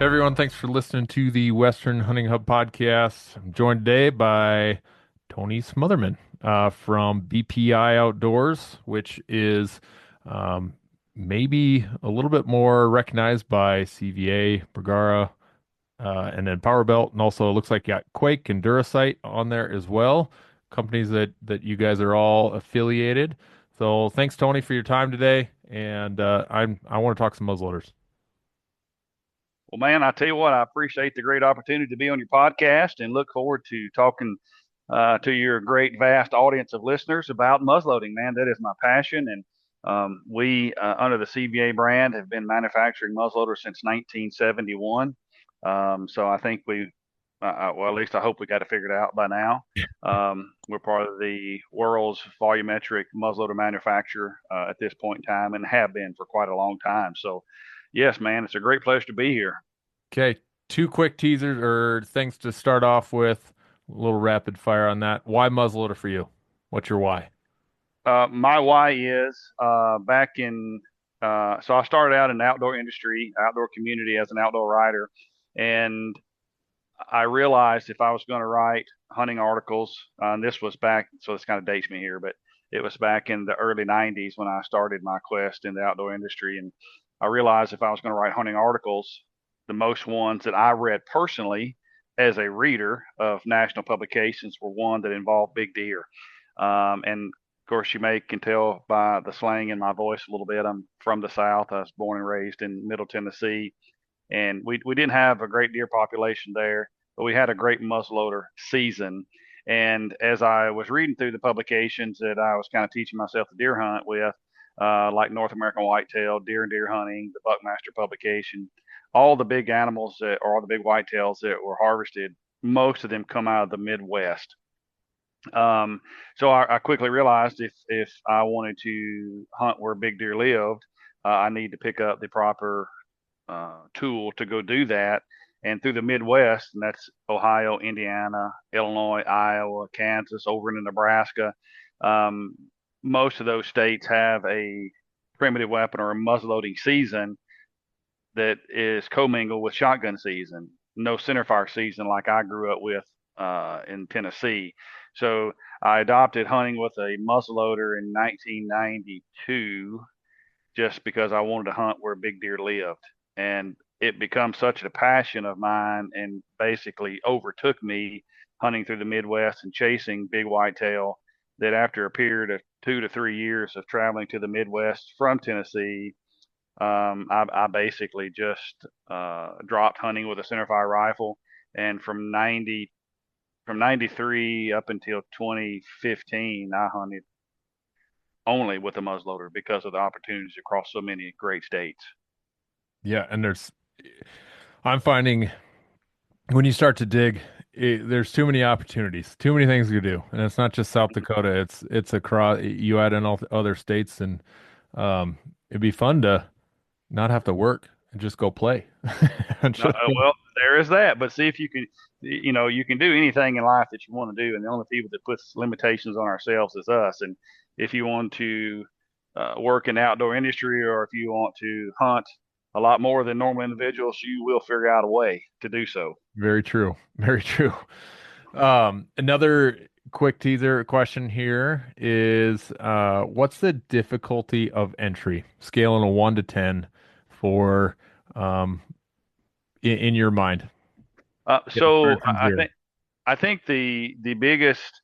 Everyone, thanks for listening to the Western Hunting Hub podcast. I'm joined today by Tony Smotherman from BPI Outdoors, which is um, maybe a little bit more recognized by CVA, Bergara, and then Power Belt, and also it looks like you got Quake and Duracite on there as well. Companies that you guys are all affiliated. So thanks, Tony, for your time today, and I want to talk some muzzleloaders. Well, man, I tell you what, I appreciate the great opportunity to be on your podcast and look forward to talking to your great, vast audience of listeners about muzzleloading. Man, that is my passion. And we, under the CVA brand, have been manufacturing muzzleloaders since 1971. So I think well, at least I hope we got it figured out by now. We're part of the world's volumetric muzzleloader manufacturer at this point in time and have been for quite a long time. So, yes, man, it's a great pleasure to be here. Okay, two quick teasers or things to start off with. A little rapid fire on that. Why muzzleloader for you? What's your why? My why is so I started out in the outdoor industry, outdoor community as an outdoor writer. And I realized if I was going to write hunting articles, and this was back, so this kind of dates me here, but it was back in the early 90s when I started my quest in the outdoor industry. And I realized if I was going to write hunting articles, the most ones that I read personally as a reader of national publications were one that involved big deer. And of course, can tell by the slang in my voice a little bit. I'm from the South. I was born and raised in Middle Tennessee, and we didn't have a great deer population there, but we had a great muzzleloader season. And as I was reading through the publications that I was kind of teaching myself to deer hunt with, like North American Whitetail, Deer and Deer Hunting, the Buckmaster publication, all the big animals that, or all the big whitetails that were harvested, most of them come out of the Midwest. Um, so I quickly realized if I wanted to hunt where big deer lived, I need to pick up the proper tool to go do that. And through the Midwest, and that's Ohio, Indiana, Illinois, Iowa, Kansas, over into Nebraska, um, most of those states have a primitive weapon or a muzzleloading season that is commingled with shotgun season, no centerfire season like I grew up with in Tennessee. So I adopted hunting with a muzzleloader in 1992 just because I wanted to hunt where big deer lived. And it becomes such a passion of mine and basically overtook me hunting through the Midwest and chasing big whitetail that after a period of 2 to 3 years of traveling to the Midwest from Tennessee, I basically just dropped hunting with a centerfire rifle. And from 93 up until 2015, I hunted only with a muzzleloader because of the opportunities across so many great states. Yeah, and I'm finding when you start to dig, there's too many opportunities, too many things to do, and it's not just South Dakota. It's across. You add in all the other states, and it'd be fun to not have to work and just go play. And No, just- well, there is that. But see if you can, you can do anything in life that you want to do, and the only people that puts limitations on ourselves is us. And if you want to work in the outdoor industry, or if you want to hunt a lot more than normal individuals, you will figure out a way to do so. Very true. Very true. Another quick teaser question here is what's the difficulty of entry? Scale on a 1 to 10 for um, in your mind. Getting So started from I zero. think the biggest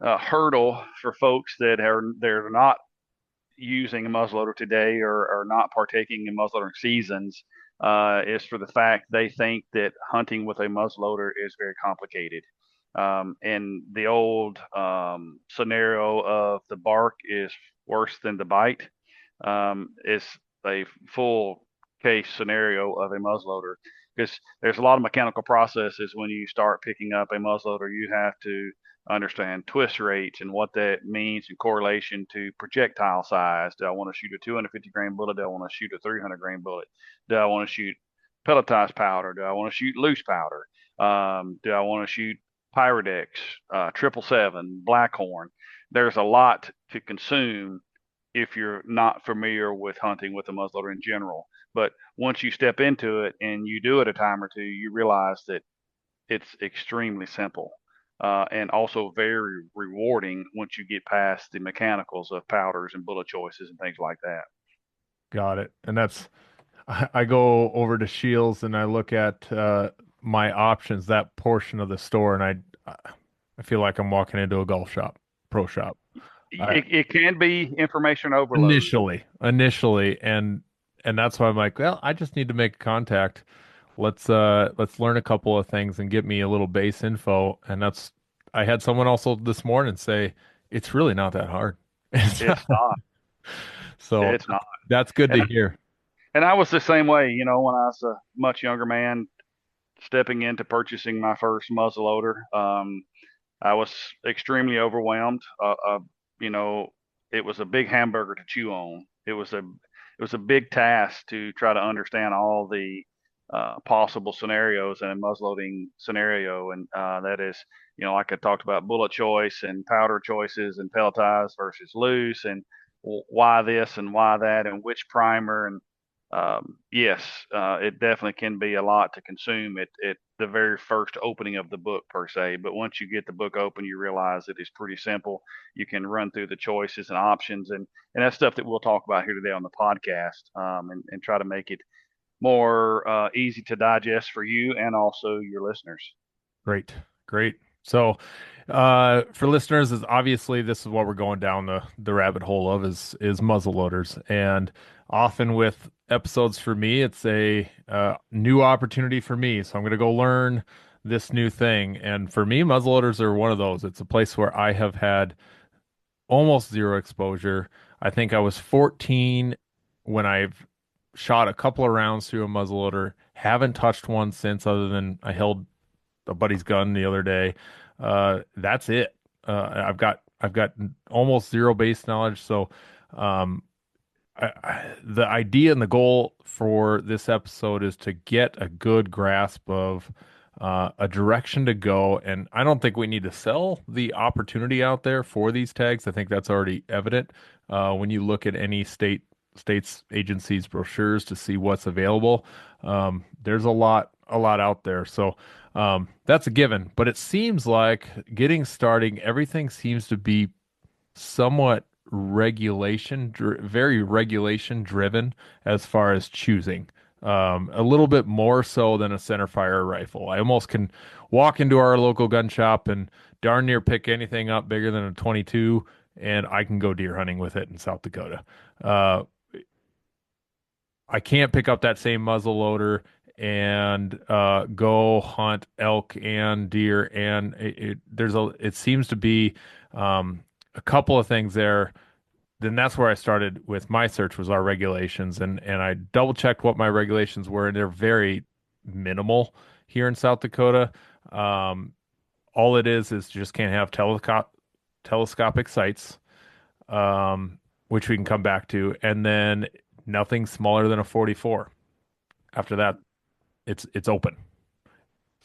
hurdle for folks that are they're not using a muzzleloader today or not partaking in muzzleloader seasons is for the fact they think that hunting with a muzzleloader is very complicated. And the old scenario of the bark is worse than the bite is a full case scenario of a muzzleloader because there's a lot of mechanical processes when you start picking up a muzzleloader. You have to understand twist rates and what that means in correlation to projectile size. Do I want to shoot a 250 grain bullet? Do I want to shoot a 300 grain bullet? Do I want to shoot pelletized powder? Do I want to shoot loose powder? Do I want to shoot Pyrodex, 777, Blackhorn? There's a lot to consume if you're not familiar with hunting with a muzzleloader in general. But once you step into it and you do it a time or two, you realize that it's extremely simple. And also very rewarding once you get past the mechanicals of powders and bullet choices and things like that. Got it. And I go over to Shields and I look at my options, that portion of the store, and I feel like I'm walking into a golf shop, pro shop. I It can be information overload. initially, and that's why I'm like, well, I just need to make contact. Let's learn a couple of things and get me a little base info. And that's I had someone also this morning say it's really not that hard. It's not. So It's not. that's good And to hear. and I was the same way, when I was a much younger man stepping into purchasing my first muzzleloader. I was extremely overwhelmed. You know, it was a big hamburger to chew on. It was a big task to try to understand all the possible scenarios in a muzzleloading scenario, and that is, like I talked about, bullet choice and powder choices and pelletized versus loose, and why this and why that, and which primer, and yes, it definitely can be a lot to consume at the very first opening of the book per se. But once you get the book open, you realize it is pretty simple. You can run through the choices and options, and that's stuff that we'll talk about here today on the podcast, and try to make it more easy to digest for you and also your listeners. Great, great. So, for listeners, is obviously this is what we're going down the rabbit hole of is muzzle loaders, and often with episodes for me, it's a new opportunity for me. So I'm going to go learn this new thing, and for me, muzzle loaders are one of those. It's a place where I have had almost zero exposure. I think I was 14 when I've shot a couple of rounds through a muzzleloader. Haven't touched one since, other than I held a buddy's gun the other day. That's it. I've got almost zero base knowledge. So, um, the idea and the goal for this episode is to get a good grasp of a direction to go. And I don't think we need to sell the opportunity out there for these tags. I think that's already evident when you look at any states agencies brochures to see what's available. There's a lot out there. So that's a given. But it seems like getting starting, everything seems to be somewhat very regulation driven as far as choosing. A little bit more so than a centerfire rifle. I almost can walk into our local gun shop and darn near pick anything up bigger than a 22, and I can go deer hunting with it in South Dakota. Uh, I can't pick up that same muzzle loader and go hunt elk and deer, and it seems to be a couple of things there. Then that's where I started with my search, was our regulations, and I double checked what my regulations were, and they're very minimal here in South Dakota. Um, all it is you just can't have telescopic sights, which we can come back to, and then nothing smaller than a 44. After that, it's open.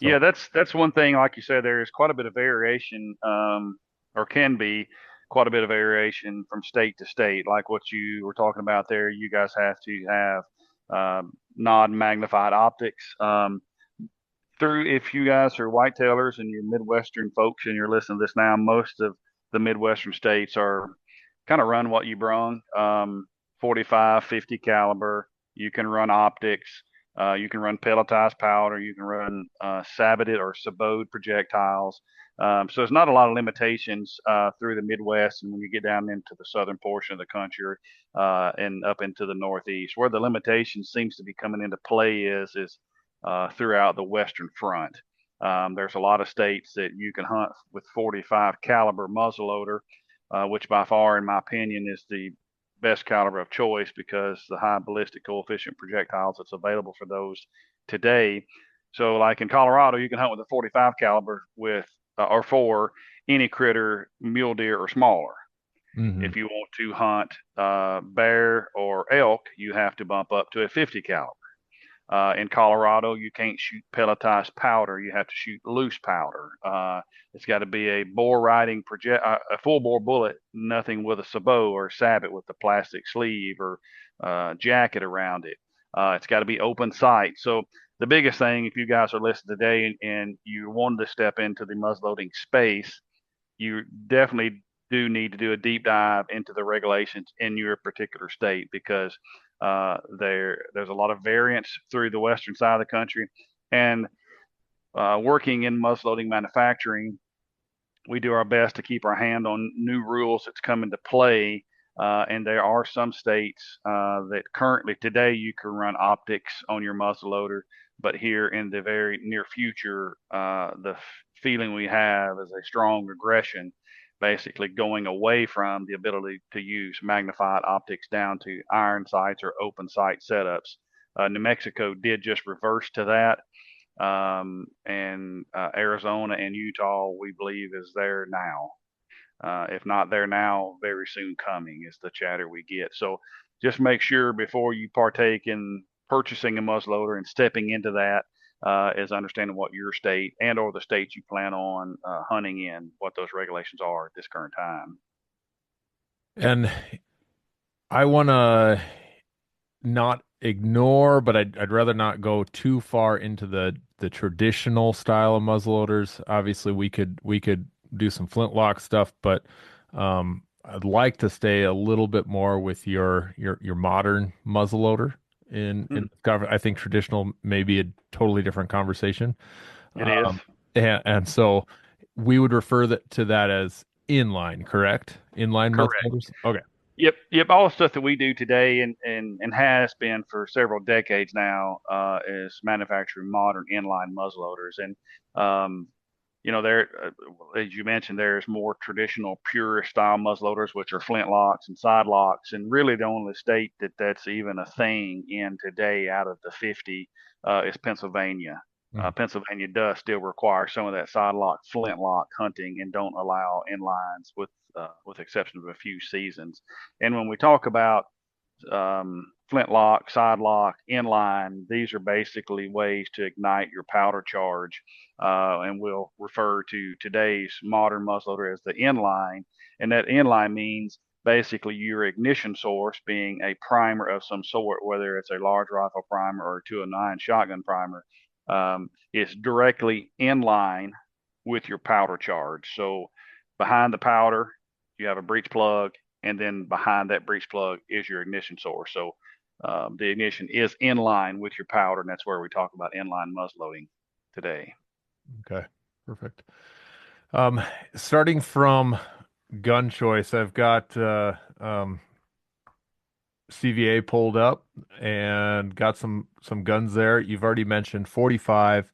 Yeah, So, that's one thing. Like you said, there is quite a bit of variation, or can be quite a bit of variation from state to state. Like what you were talking about there, you guys have to have non-magnified optics. Through If you guys are whitetailers and you're Midwestern folks and you're listening to this now, most of the Midwestern states are kind of run what you brung, 45, 50 caliber. You can run optics. You can run pelletized powder. You can run saboted or sabot projectiles. So there's not a lot of limitations through the Midwest, and when you get down into the southern portion of the country and up into the Northeast, where the limitation seems to be coming into play is throughout the Western Front. There's a lot of states that you can hunt with 45 caliber muzzleloader, which by far, in my opinion, is the best caliber of choice because the high ballistic coefficient projectiles that's available for those today. So, like in Colorado, you can hunt with a 45 caliber with or for any critter, mule deer or smaller. mhm. If you want to hunt bear or elk, you have to bump up to a 50 caliber. In Colorado, you can't shoot pelletized powder. You have to shoot loose powder. It's got to be a bore riding a full bore bullet, nothing with a sabot or sabot with the plastic sleeve or jacket around it. It's got to be open sight. So the biggest thing, if you guys are listening today and you wanted to step into the muzzleloading space, you definitely do need to do a deep dive into the regulations in your particular state because there's a lot of variance through the western side of the country. And working in muzzleloading manufacturing, we do our best to keep our hand on new rules that's come into play. And there are some states that currently today you can run optics on your muzzleloader, but here in the very near future, the feeling we have is a strong regression, basically going away from the ability to use magnified optics down to iron sights or open sight setups. New Mexico did just reverse to that, and Arizona and Utah, we believe, is there now. If not there now, very soon coming is the chatter we get. So just make sure before you partake in purchasing a muzzleloader and stepping into that is understanding what your state and or the states you plan on hunting in, what those regulations are at this current time. And I want to not ignore, but I'd rather not go too far into the traditional style of muzzleloaders. Obviously, we could do some flintlock stuff, but I'd like to stay a little bit more with your modern muzzleloader. In Hmm, I think traditional may be a totally different conversation. it is Um, and so we would refer to that as inline, correct? Inline correct. muzzleloaders. Okay. Yep, yep. All the stuff that we do today and has been for several decades now is manufacturing modern inline muzzleloaders. And there, as you mentioned, there's more traditional pure style muzzleloaders, which are flintlocks and side locks. And really, the only state that that's even a thing in today out of the 50 is Pennsylvania. Mhm. Pennsylvania does still require some of that side lock, flintlock hunting, and don't allow inlines with exception of a few seasons. And when we talk about flintlock, side lock, inline, these are basically ways to ignite your powder charge. And we'll refer to today's modern muzzleloader as the inline. And that inline means basically your ignition source being a primer of some sort, whether it's a large rifle primer or a 209 shotgun primer, is directly in line with your powder charge. So behind the powder, you have a breech plug, and then behind that breech plug is your ignition source. So the ignition is in line with your powder, and that's where we talk about inline muzzleloading today. Okay. Perfect. Um, Starting from gun choice, I've got CVA pulled up and got some guns there. You've already mentioned 45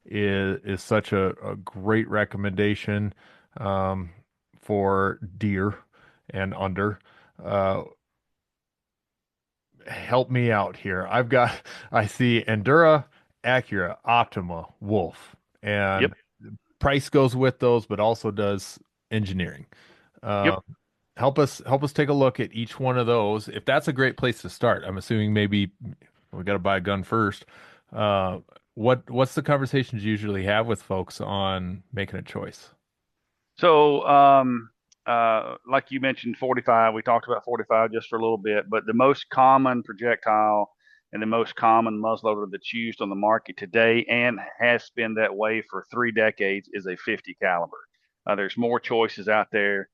is such a great recommendation um, for deer and under. Uh, Help me out here. I see Endura, Acura, Optima, Wolf, Yep, and price goes with those, but also does engineering. yep. Uh, help us take a look at each one of those. If that's a great place to start, I'm assuming maybe we got to buy a gun first. Uh, what's the conversations you usually have with folks on making a choice? So, like you mentioned, 45, we talked about 45 just for a little bit, but the most common projectile and the most common muzzleloader that's used on the market today and has been that way for 3 decades is a 50 caliber. There's more choices out there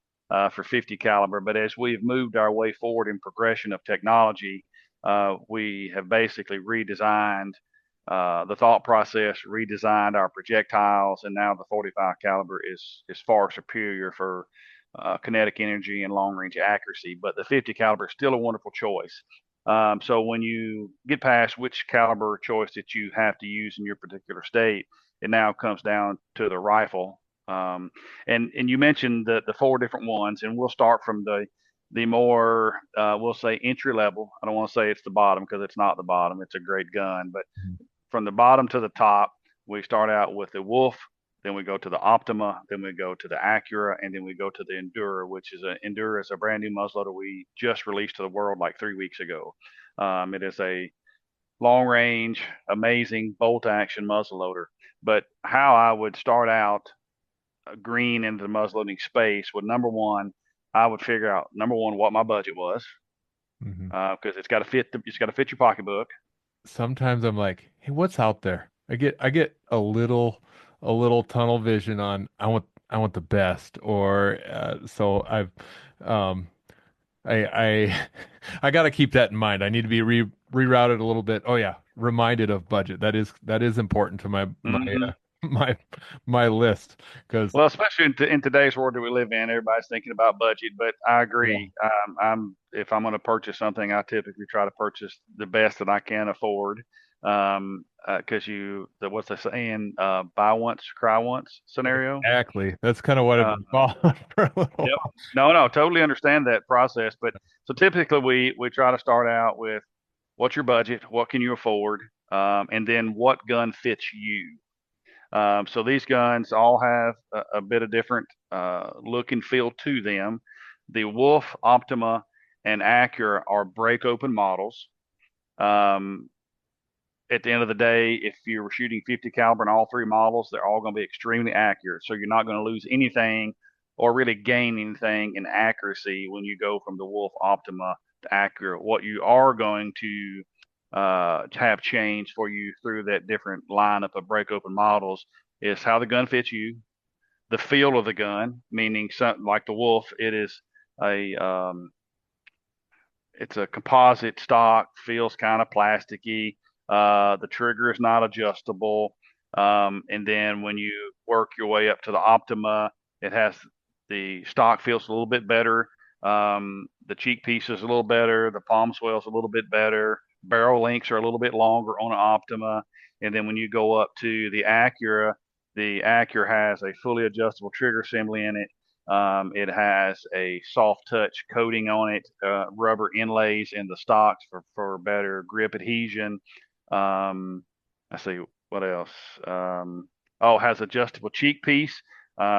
for 50 caliber, but as we've moved our way forward in progression of technology, we have basically redesigned the thought process, redesigned our projectiles, and now the 45 caliber is far superior for kinetic energy and long range accuracy. But the 50 caliber is still a wonderful choice. So when you get past which caliber choice that you have to use in your particular state, it now comes down to the rifle. And you mentioned the four different ones, and we'll start from the more we'll say entry level. I don't want to say it's the bottom because it's not the bottom. It's a great gun, but from the bottom to the top, we start out with the Wolf, then we go to the Optima, then we go to the Acura, and then we go to the Endura, which is a brand new muzzleloader we just released to the world like 3 weeks ago. It is a long range, amazing bolt action muzzleloader. But how I would start out green into the muzzleloading space would number one, I would figure out number one what my budget was Hmm. because it's got to fit your pocketbook. sometimes I'm like, hey, what's out there? I get a little tunnel vision on I want the best, or so um I I got to keep that in mind. I need to be rerouted a little bit. Oh yeah, reminded of budget. That is important to my Hmm. my my list because Well, especially in today's world that we live in, everybody's thinking about budget. But I yeah, agree. I'm if I'm going to purchase something, I typically try to purchase the best that I can afford. Because what's the saying? Buy once, cry once scenario. exactly. That's kind of what I've been Um, following for a little yep. while. No, no, totally understand that process. But so typically we try to start out with what's your budget, what can you afford, and then what gun fits you. So these guns all have a bit of different look and feel to them. The Wolf, Optima, and Acura are break open models. Um, at the end of the day, if you were shooting 50 caliber in all three models, they're all going to be extremely accurate. So you're not going to lose anything or really gain anything in accuracy when you go from the Wolf Optima to Acura. What you are going to have changed for you through that different lineup of break open models is how the gun fits you, the feel of the gun, meaning something like the Wolf, a it's a composite stock, feels kind of plasticky. The trigger is not adjustable. And then when you work your way up to the Optima, it has the stock feels a little bit better. The cheek piece is a little better. The palm swell is a little bit better. Barrel lengths are a little bit longer on an Optima. And then when you go up to the Acura has a fully adjustable trigger assembly in it. It has a soft touch coating on it, rubber inlays in the stocks for better grip adhesion. Let's see what else. Oh, it has adjustable cheek piece.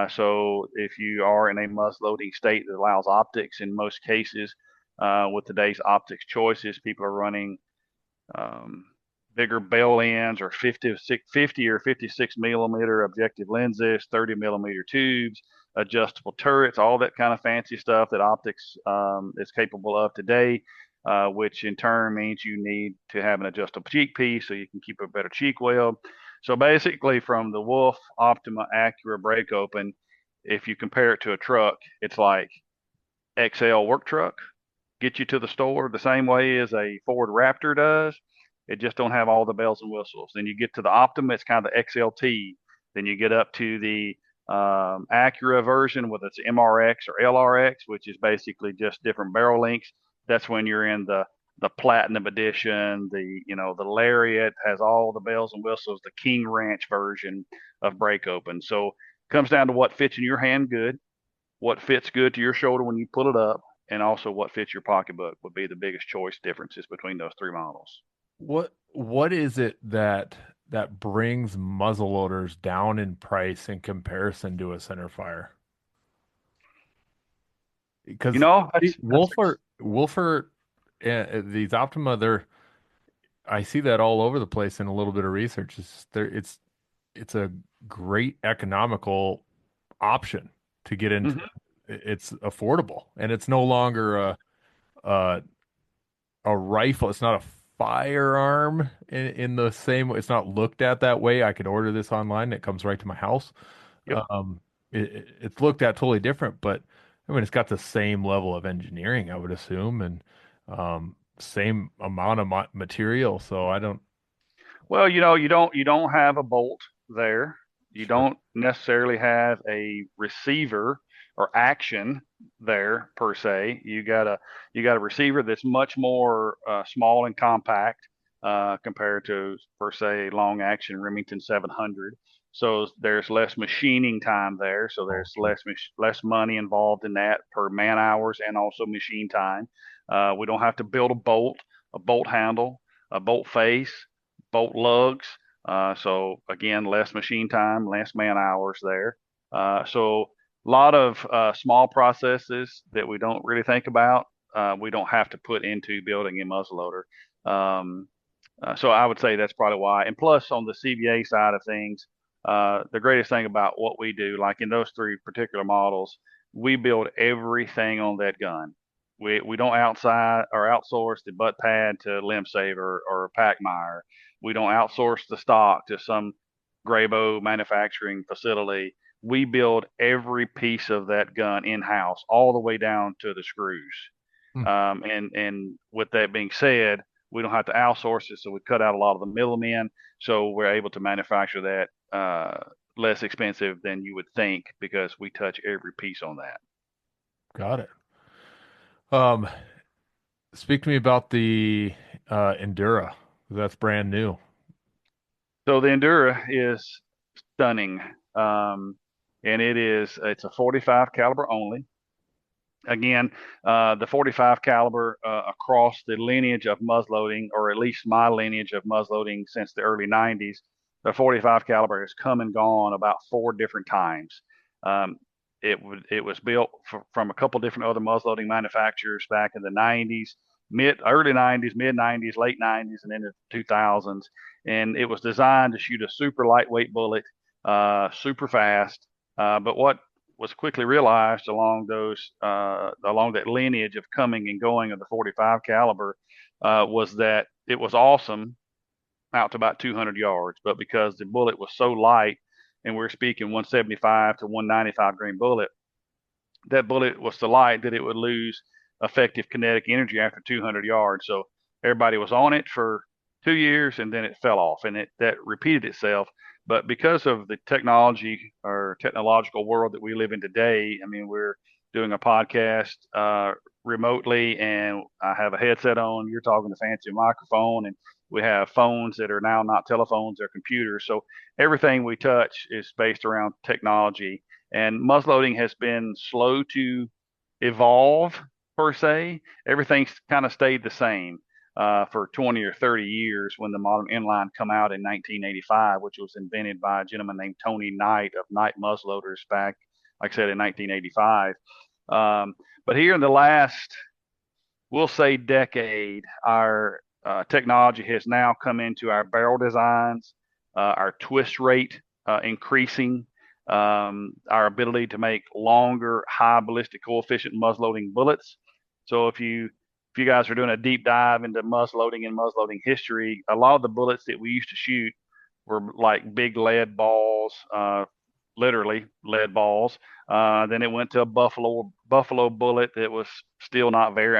So if you are in a muzzleloading state that allows optics, in most cases, with today's optics choices, people are running um, bigger bell ends or 50 or 56 millimeter objective lenses, 30 millimeter tubes, adjustable turrets, all that kind of fancy stuff that optics is capable of today, which in turn means you need to have an adjustable cheek piece so you can keep a better cheek weld. So basically, from the Wolf Optima Acura break open, if you compare it to a truck, it's like XL work truck get you to the store the same way as a Ford Raptor does. It just don't have all the bells and whistles. Then you get to the Optima, it's kind of the XLT. Then you get up to the Acura version, whether it's MRX or LRX, which is basically just different barrel lengths. That's when you're in the Platinum Edition. The Lariat has all the bells and whistles. The King Ranch version of break open. So it comes down to what fits in your hand good, what fits good to your shoulder when you pull it up, and also what fits your pocketbook would be the biggest choice differences between those three models. what is it that brings muzzleloaders down in price in comparison to a center fire? You Because know, that's Wolfer, these Optima, I see that all over the place in a little bit of research. It's a great economical option to get into. mhm. It's affordable, and it's no longer a a rifle. It's not a firearm in the same way. It's not looked at that way. I could order this online. It comes right to my house. Yep. Um, it's looked at totally different, but I mean, it's got the same level of engineering, I would assume, and same amount of material. So I don't. Well, you don't have a bolt there. You Sure. don't necessarily have a receiver or action there per se. You got a receiver that's much more small and compact compared to per se long action Remington 700. So there's less machining time there. So Oh, there's sure. less money involved in that per man hours and also machine time. We don't have to build a bolt handle, a bolt face, bolt lugs. So again, less machine time, less man hours there. So a lot of small processes that we don't really think about. We don't have to put into building a muzzleloader. Um, so I would say that's probably why. And plus, on the CVA side of things, the greatest thing about what we do, like in those three particular models, we build everything on that gun. We don't outside or outsource the butt pad to Limb Saver or Packmeyer. We don't outsource the stock to some Graybo manufacturing facility. We build every piece of that gun in house, all the way down to the screws. Hmm. And with that being said, we don't have to outsource it, so we cut out a lot of the middlemen. So we're able to manufacture that less expensive than you would think because we touch every piece on that. Got it. Um, Speak to me about the Endura. That's brand new. So the Endura is stunning, um, and it's a 45 caliber only. Again, the 45 caliber across the lineage of muzzleloading, or at least my lineage of muzzleloading since the early 90s, the 45 caliber has come and gone about 4 different times. Um, it was built from a couple different other muzzleloading manufacturers back in the 90s, early 90s, mid 90s, late 90s, and into 2000s. And it was designed to shoot a super lightweight bullet, super fast. But what was quickly realized along that lineage of coming and going of the 45 caliber was that it was awesome out to about 200 yards, but because the bullet was so light, and we're speaking 175 to 195 grain bullet, that bullet was so light that it would lose effective kinetic energy after 200 yards. So everybody was on it for 2 years, and then it fell off, and that repeated itself. But because of the technology or technological world that we live in today, I mean, we're doing a podcast remotely, and I have a headset on. You're talking a fancy microphone, and we have phones that are now not telephones, they're computers. So everything we touch is based around technology, and muzzleloading has been slow to evolve per se. Everything's kind of stayed the same for 20 or 30 years when the modern inline come out in 1985, which was invented by a gentleman named Tony Knight of Knight Muzzleloaders back, like I said, in 1985. But here in the last, we'll say, decade, our technology has now come into our barrel designs, our twist rate increasing, our ability to make longer, high ballistic coefficient muzzleloading bullets. So if you guys are doing a deep dive into muzzleloading and muzzleloading history, a lot of the bullets that we used to shoot were like big lead balls, literally lead balls. Then it went to a buffalo bullet that was still not very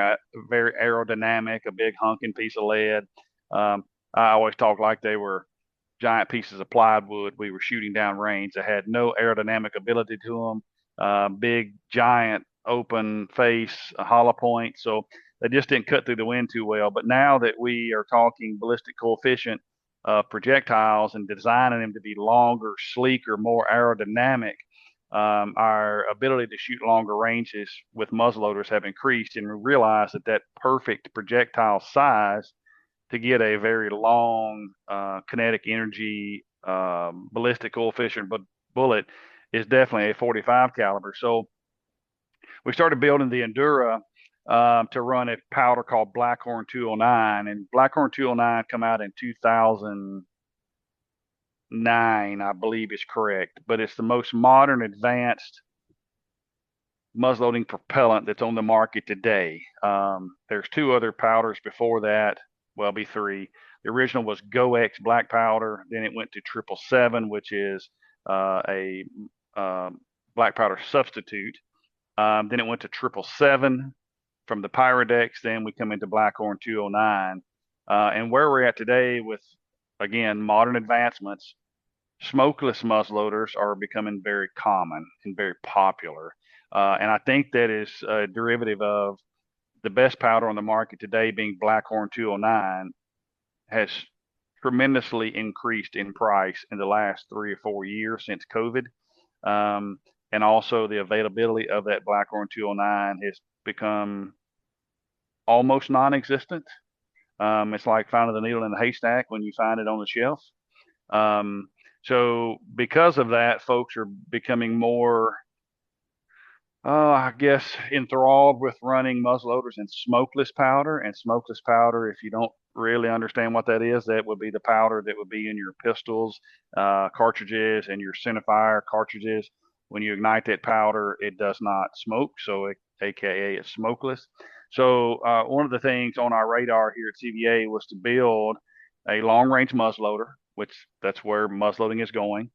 aerodynamic, a big hunking piece of lead. I always talk like they were giant pieces of plywood we were shooting down range that had no aerodynamic ability to them. Big, giant, open face, hollow point. So they just didn't cut through the wind too well. But now that we are talking ballistic coefficient projectiles and designing them to be longer, sleeker, more aerodynamic, our ability to shoot longer ranges with muzzleloaders have increased, and we realize that perfect projectile size to get a very long kinetic energy ballistic coefficient bullet is definitely a 45 caliber. So we started building the Endura to run a powder called Blackhorn 209, and Blackhorn 209 come out in 2009, I believe is correct, but it's the most modern, advanced muzzleloading propellant that's on the market today. There's 2 other powders before that. Well, be 3. The original was GoX black powder. Then it went to 777, which is a black powder substitute. Then it went to 777 from the Pyrodex. Then we come into Blackhorn 209. And where we're at today with, again, modern advancements, smokeless muzzleloaders are becoming very common and very popular. And I think that is a derivative of the best powder on the market today being Blackhorn 209 has tremendously increased in price in the last 3 or 4 years since COVID. Um, and also the availability of that Blackhorn 209 has become almost non-existent. It's like finding the needle in the haystack when you find it on the shelf. Um, so because of that, folks are becoming more, I guess, enthralled with running muzzleloaders in smokeless powder. And smokeless powder, if you don't really understand what that is, that would be the powder that would be in your pistols, cartridges, and your centerfire cartridges. When you ignite that powder, it does not smoke, so AKA it's smokeless. So one of the things on our radar here at CVA was to build a long-range muzzleloader, which that's where muzzleloading is going.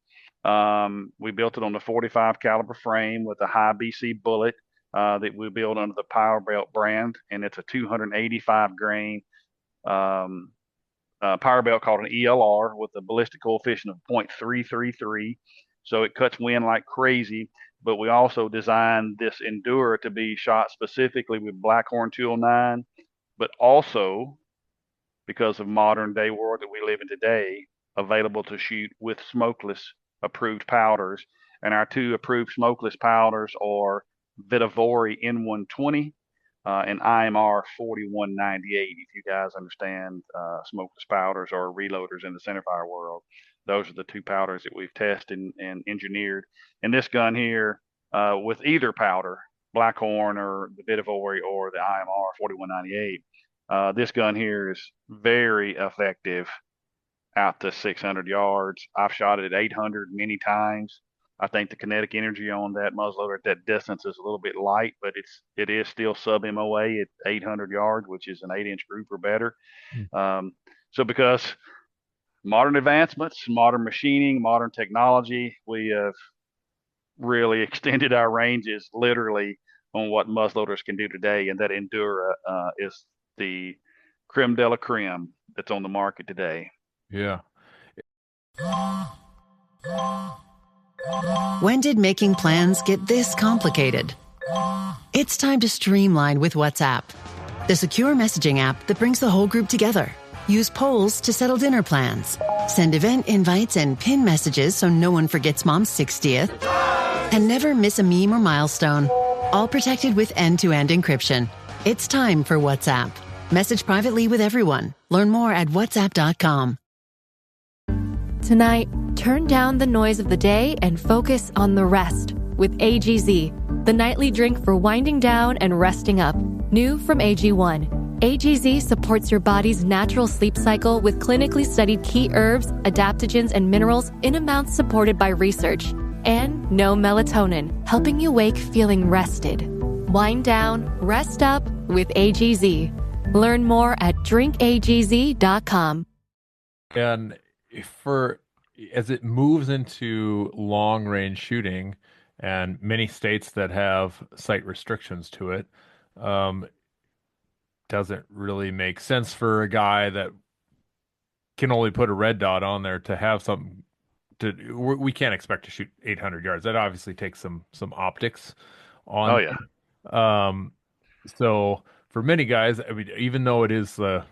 We built it on the 45 caliber frame with a high BC bullet that we build under the Power Belt brand, and it's a 285 grain um, power belt called an ELR with a ballistic coefficient of 0.333. So it cuts wind like crazy. But we also designed this Endure to be shot specifically with Blackhorn 209, but also because of modern day world that we live in today, available to shoot with smokeless approved powders. And our two approved smokeless powders are Vitavori N120 and IMR 4198. If you guys understand smokeless powders or reloaders in the centerfire world, those are the two powders that we've tested and engineered. And this gun here, with either powder, Blackhorn or the Vitavori or the IMR 4198, this gun here is very effective out to 600 yards. I've shot it at 800 many times. I think the kinetic energy on that muzzleloader at that distance is a little bit light, but it is still sub MOA at 800 yards, which is an 8-inch group or better. Mm. So because modern advancements, modern machining, modern technology, we have really extended our ranges literally on what muzzleloaders can do today, and that Endura is the creme de la creme that's on the market today. Yeah. When did making plans get this complicated? It's time to streamline with WhatsApp, the secure messaging app that brings the whole group together. Use polls to settle dinner plans. Send event invites and pin messages so no one forgets Mom's 60th. And never miss a meme or milestone. All protected with end-to-end encryption. It's time for WhatsApp. Message privately with everyone. Learn more at whatsapp.com. Tonight, turn down the noise of the day and focus on the rest with AGZ, the nightly drink for winding down and resting up. New from AG1. AGZ supports your body's natural sleep cycle with clinically studied key herbs, adaptogens, and minerals in amounts supported by research. And no melatonin, helping you wake feeling rested. Wind down, rest up with AGZ. Learn more at drinkagz.com. And for as it moves into long range shooting and many states that have site restrictions to it, doesn't really make sense for a guy that can only put a red dot on there to have something to. We can't expect to shoot 800 yards. That obviously takes some optics Oh on. yeah. Um, so for many guys, I mean, even though it is the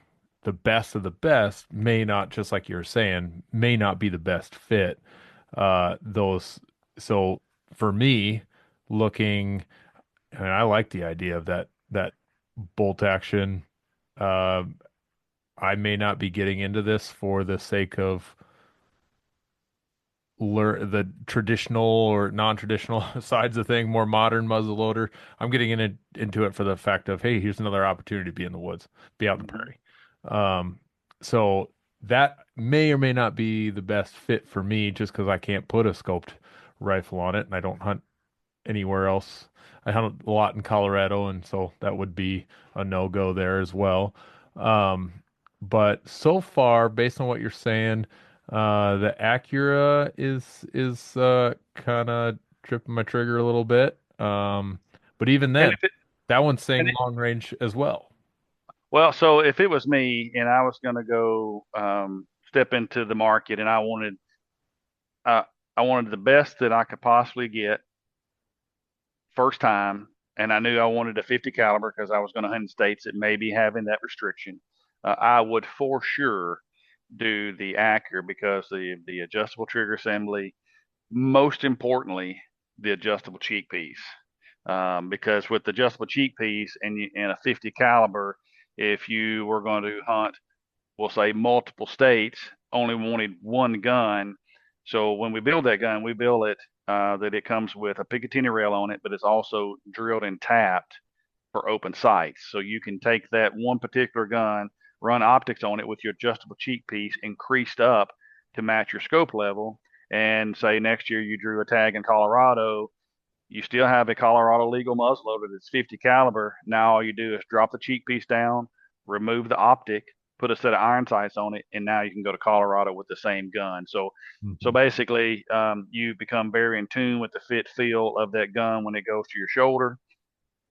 best of the best, may not, just like you were saying, may not be the best fit. Those so for me, looking, and I like the idea of that bolt action. Uh, I may not be getting into this for the sake of learn the traditional or non-traditional sides of thing, more modern muzzleloader. I'm getting into it for the fact of, hey, here's another opportunity to be in the woods, be out in the Mhm. prairie. So that may or may not be the best fit for me just because I can't put a scoped rifle on it and I don't hunt anywhere else. I hunt a lot in Colorado, and so that would be a no-go there as well. Um, but so far, based on what you're saying, the Acura is kind of tripping my trigger a little bit. But even And then, if it that one's and saying it, long range as well. well, so if it was me and I was going to go step into the market and uh, I wanted the best that I could possibly get first time, and I knew I wanted a 50 caliber because I was going to hunt in states that may be having that restriction. I would for sure do the Acura because the adjustable trigger assembly, most importantly, the adjustable cheek piece. Because with the adjustable cheek piece and a 50 caliber, if you were going to hunt, we'll say multiple states, only wanted one gun. So when we build that gun, we build it that it comes with a Picatinny rail on it, but it's also drilled and tapped for open sights. So you can take that one particular gun, run optics on it with your adjustable cheek piece increased up to match your scope level. And say next year you drew a tag in Colorado You still have a Colorado legal muzzleloader that's 50 caliber. Now all you do is drop the cheek piece down, remove the optic, put a set of iron sights on it, and now you can go to Colorado with the same gun. So Mhm. basically, you become very in tune with the fit feel of that gun when it goes to your shoulder,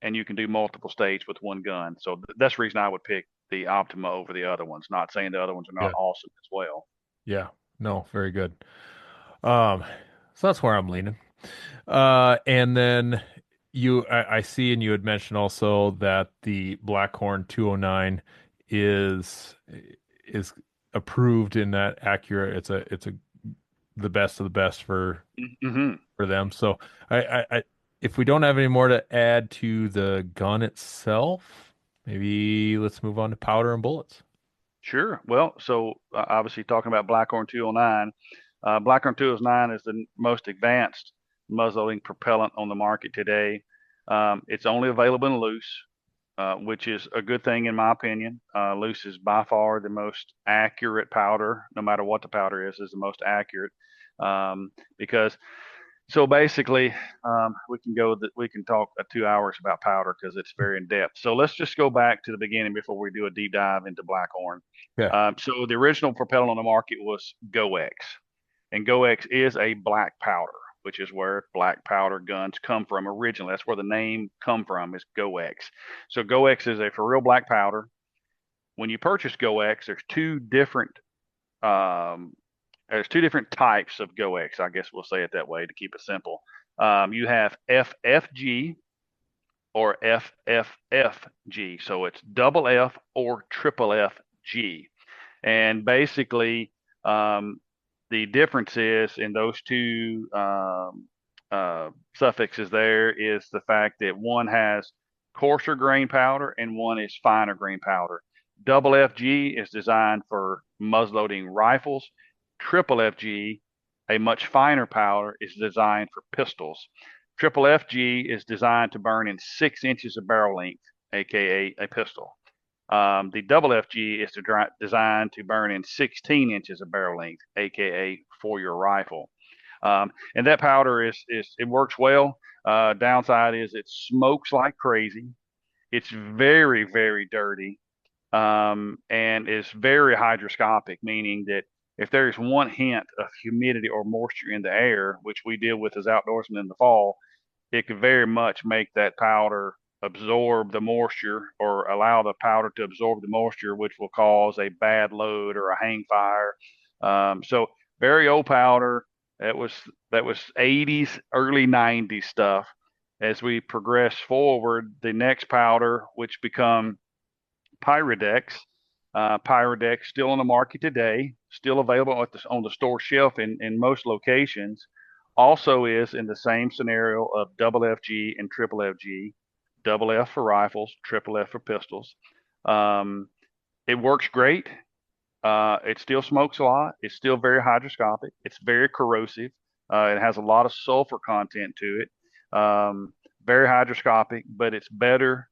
and you can do multiple states with one gun. So that's the reason I would pick the Optima over the other ones. Not saying the other ones are not Yeah. awesome as well. Yeah. No, very good. Um, so that's where I'm leaning. And then I see, and you had mentioned also that the Blackhorn 209 is is approved in that accurate. It's a the best of the best Mm-hmm. for them. So if we don't have any more to add to the gun itself, maybe let's move on to powder and bullets. Sure. Well, so obviously talking about Blackhorn 209, Blackhorn 209 is the most advanced muzzleloading propellant on the market today. It's only available in loose, which is a good thing in my opinion. Loose is by far the most accurate powder, no matter what the powder is the most accurate. Because so basically, we can talk 2 hours about powder because it's very in depth. So let's just go back to the beginning before we do a deep dive into Blackhorn. Yeah. So the original propellant on the market was GoX, and GoX is a black powder, which is where black powder guns come from originally. That's where the name come from is GoX. So GoX is a for real black powder. When you purchase GoX, um, there's two different types of GoX. I guess we'll say it that way to keep it simple. You have FFG or FFFG. So it's double F or triple FG. And basically, the difference is in those two suffixes there is the fact that one has coarser grain powder and one is finer grain powder. Double FG is designed for muzzleloading rifles. Triple FG, a much finer powder, is designed for pistols. Triple FG is designed to burn in 6 inches of barrel length, aka a pistol. The double FG is designed to burn in 16 inches of barrel length, aka for your rifle. And that powder is it works well. Downside is it smokes like crazy. It's very very dirty, and is very hygroscopic, meaning that if there's one hint of humidity or moisture in the air, which we deal with as outdoorsmen in the fall, it could very much make that powder absorb the moisture or allow the powder to absorb the moisture, which will cause a bad load or a hang fire. So very old powder. That was that was 80s, early 90s stuff. As we progress forward, the next powder, which become Pyrodex, Pyrodex still on the market today, still available on the store shelf in most locations. Also is in the same scenario of double FG and triple FG, double F for rifles, triple F for pistols. Um, it works great. It still smokes a lot. It's still very hygroscopic. It's very corrosive. It has a lot of sulfur content to it. Very hygroscopic, but it's better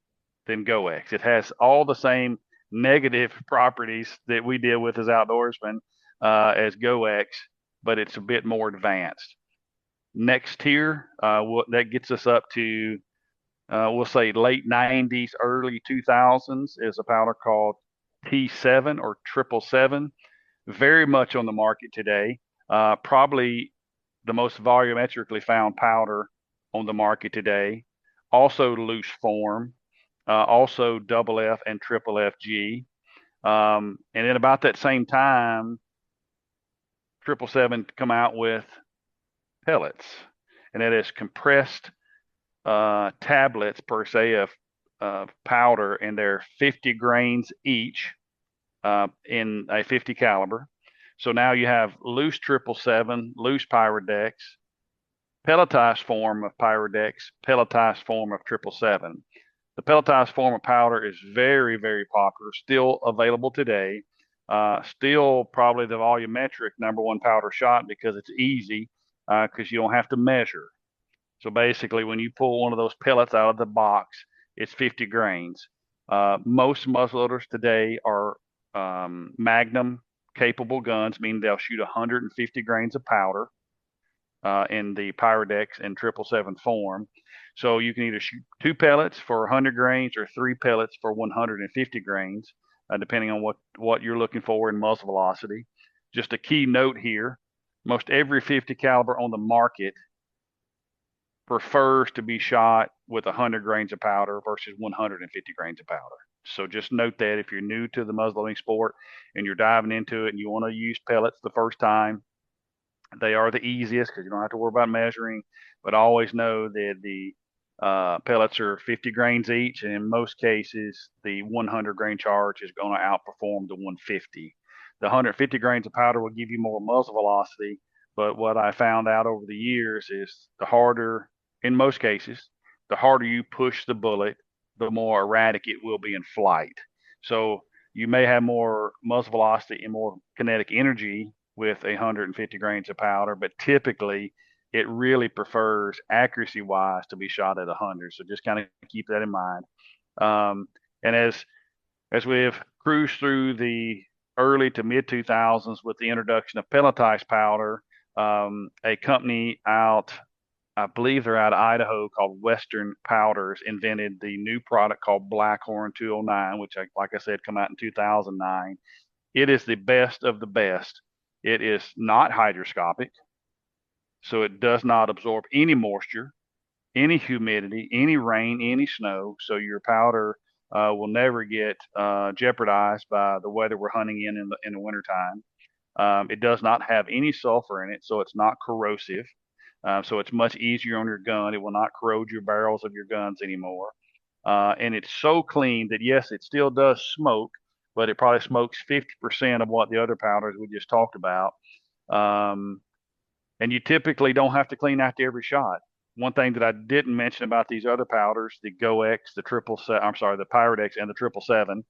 than GoX. It has all the same negative properties that we deal with as outdoorsmen as GoX, but it's a bit more advanced. Next tier, that gets us up to, we'll say late 90s, early 2000s, is a powder called T7 or 777. Very much on the market today. Probably the most volumetrically found powder on the market today. Also loose form, also double F and triple FG. And then about that same time, 777 come out with pellets, and that is compressed tablets per se of powder, and they're 50 grains each in a 50 caliber. So now you have loose 777, loose Pyrodex, pelletized form of Pyrodex, pelletized form of 777. The pelletized form of powder is very, very popular, still available today. Still probably the volumetric number one powder shot because it's easy, because you don't have to measure. So basically, when you pull one of those pellets out of the box, it's 50 grains. Most muzzleloaders today are Magnum capable guns, meaning they'll shoot 150 grains of powder. in the Pyrodex and 777 form. So you can either shoot 2 pellets for 100 grains or 3 pellets for 150 grains, depending on what you're looking for in muzzle velocity. Just a key note here, most every 50 caliber on the market prefers to be shot with 100 grains of powder versus 150 grains of powder. So just note that if you're new to the muzzleloading sport and you're diving into it and you want to use pellets the first time, they are the easiest because you don't have to worry about measuring. But always know that the pellets are 50 grains each, and in most cases, the 100 grain charge is going to outperform the 150. The 150 grains of powder will give you more muzzle velocity, but what I found out over the years is the harder, in most cases, the harder you push the bullet, the more erratic it will be in flight. So you may have more muzzle velocity and more kinetic energy with 150 grains of powder, but typically it really prefers accuracy wise to be shot at 100. So just kind of keep that in mind. And as we've cruised through the early to mid 2000s with the introduction of pelletized powder, a company out, I believe they're out of Idaho, called Western Powders, invented the new product called Blackhorn 209, which, like I said, come out in 2009. It is the best of the best. It is not hydroscopic, so it does not absorb any moisture, any humidity, any rain, any snow. So your powder will never get jeopardized by the weather we're hunting in the wintertime. It does not have any sulfur in it, so it's not corrosive. So it's much easier on your gun. It will not corrode your barrels of your guns anymore. And it's so clean that, yes, it still does smoke, but it probably smokes 50% of what the other powders we just talked about. Um, and you typically don't have to clean after every shot. One thing that I didn't mention about these other powders, the GoX, the triple seven, I'm sorry, the Pyrodex and the 777,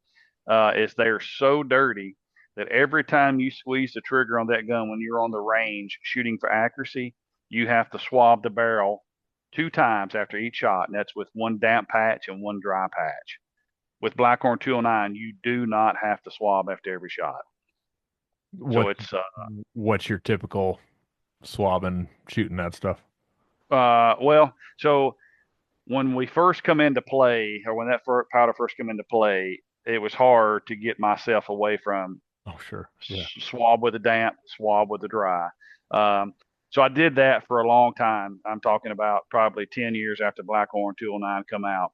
is they're so dirty that every time you squeeze the trigger on that gun when you're on the range shooting for accuracy, you have to swab the barrel 2 times after each shot, and that's with one damp patch and one dry patch. With Blackhorn 209, you do not have to swab after every shot. So What it's what's your typical swabbing, shooting that stuff? well, so when we first come into play, or when that powder first came into play, it was hard to get myself away from Oh, sure. Yeah. swab with the damp, swab with the dry. Um, so I did that for a long time. I'm talking about probably 10 years after Blackhorn 209 come out.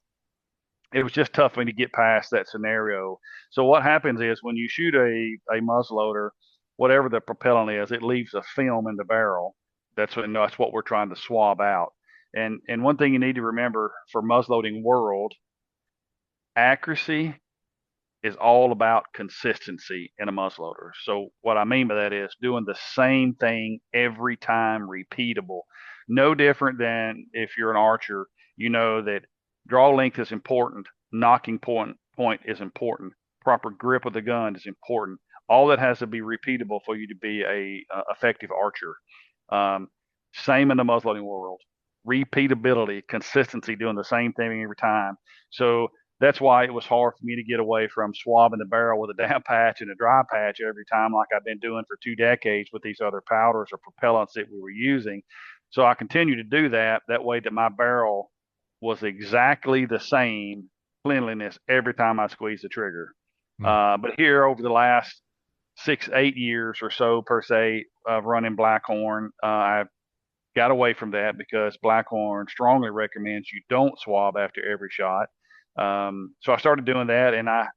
It was just tough for me to get past that scenario. So what happens is when you shoot a muzzleloader, whatever the propellant is, it leaves a film in the barrel. That's what we're trying to swab out. And one thing you need to remember for muzzleloading world, accuracy is all about consistency in a muzzleloader. So what I mean by that is doing the same thing every time, repeatable. No different than if you're an archer, you know that draw length is important, knocking point is important, proper grip of the gun is important. All that has to be repeatable for you to be a effective archer. Same in the muzzleloading world. Repeatability, consistency, doing the same thing every time. So that's why it was hard for me to get away from swabbing the barrel with a damp patch and a dry patch every time, like I've been doing for 2 decades with these other powders or propellants that we were using. So I continue to do that. That way that my barrel was exactly the same cleanliness every time I squeezed the trigger. But here over the last 6, 8 years or so per se of running Blackhorn, I've got away from that because Blackhorn strongly recommends you don't swab after every shot. So I started doing that, and I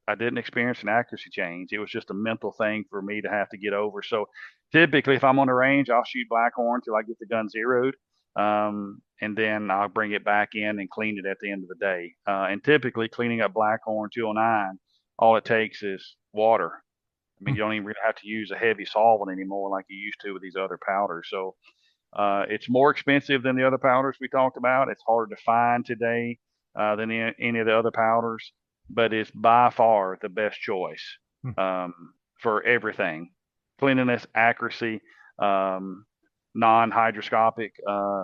didn't experience an accuracy change. It was just a mental thing for me to have to get over. So typically, if I'm on the range, I'll shoot Blackhorn till I get the gun zeroed, and then I'll bring it back in and clean it at the end of the day. And typically, cleaning up Blackhorn 209, all it takes is water. I mean, you don't even really have to use a heavy solvent anymore like you used to with these other powders. So it's more expensive than the other powders we talked about. It's harder to find today than any of the other powders, but it's by far the best choice for everything. Cleanliness, accuracy, non-hydroscopic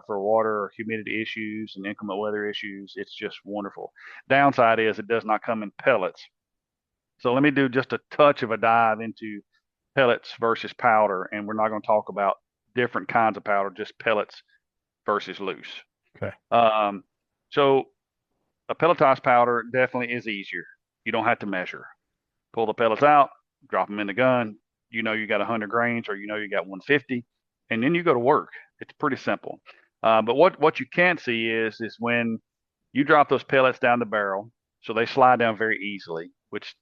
for water or humidity issues and inclement weather issues. It's just wonderful. Downside is it does not come in pellets. So let me do just a touch of a dive into pellets versus powder, and we're not going to talk about different kinds of powder, just pellets versus loose. Okay. Um, so a pelletized powder definitely is easier. You don't have to measure. Pull the pellets out, drop them in the gun. You know you got 100 grains, or you know you got 150, and then you go to work. It's pretty simple. But what you can't see is when you drop those pellets down the barrel, so they slide down very easily, which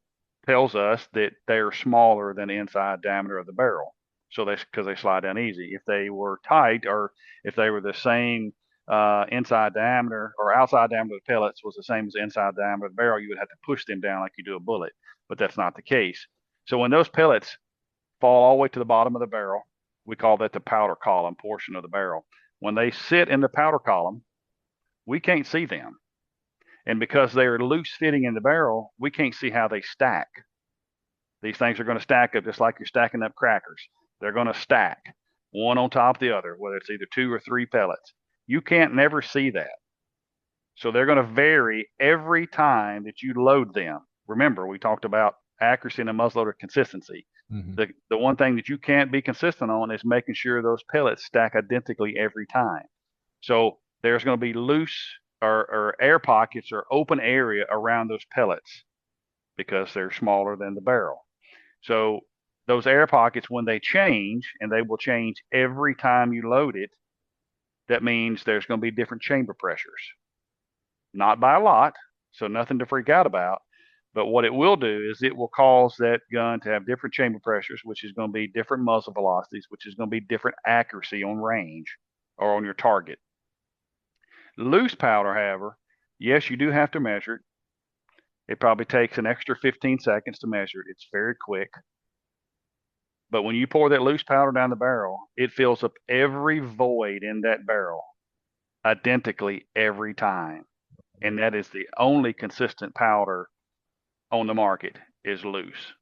tells us that they're smaller than the inside diameter of the barrel. So because they slide down easy. If they were tight, or if they were the same inside diameter, or outside diameter of the pellets was the same as the inside diameter of the barrel, you would have to push them down like you do a bullet. But that's not the case. So when those pellets fall all the way to the bottom of the barrel, we call that the powder column portion of the barrel. When they sit in the powder column, we can't see them. And because they're loose fitting in the barrel, we can't see how they stack. These things are going to stack up just like you're stacking up crackers. They're going to stack one on top of the other, whether it's either 2 or 3 pellets. You can't never see that. So they're going to vary every time that you load them. Remember, we talked about accuracy and a muzzleloader consistency. Mm-hmm. The one thing that you can't be consistent on is making sure those pellets stack identically every time. So there's going to be loose or air pockets or open area around those pellets because they're smaller than the barrel. So those air pockets, when they change, and they will change every time you load it, that means there's going to be different chamber pressures. Not by a lot, so nothing to freak out about. But what it will do is it will cause that gun to have different chamber pressures, which is going to be different muzzle velocities, which is going to be different accuracy on range or on your target. Loose powder, however, yes, you do have to measure it. It probably takes an extra 15 seconds to measure it. It's very quick. But when you pour that loose powder down the barrel, it fills up every void in that barrel identically every time. And that is the only consistent powder on the market is loose.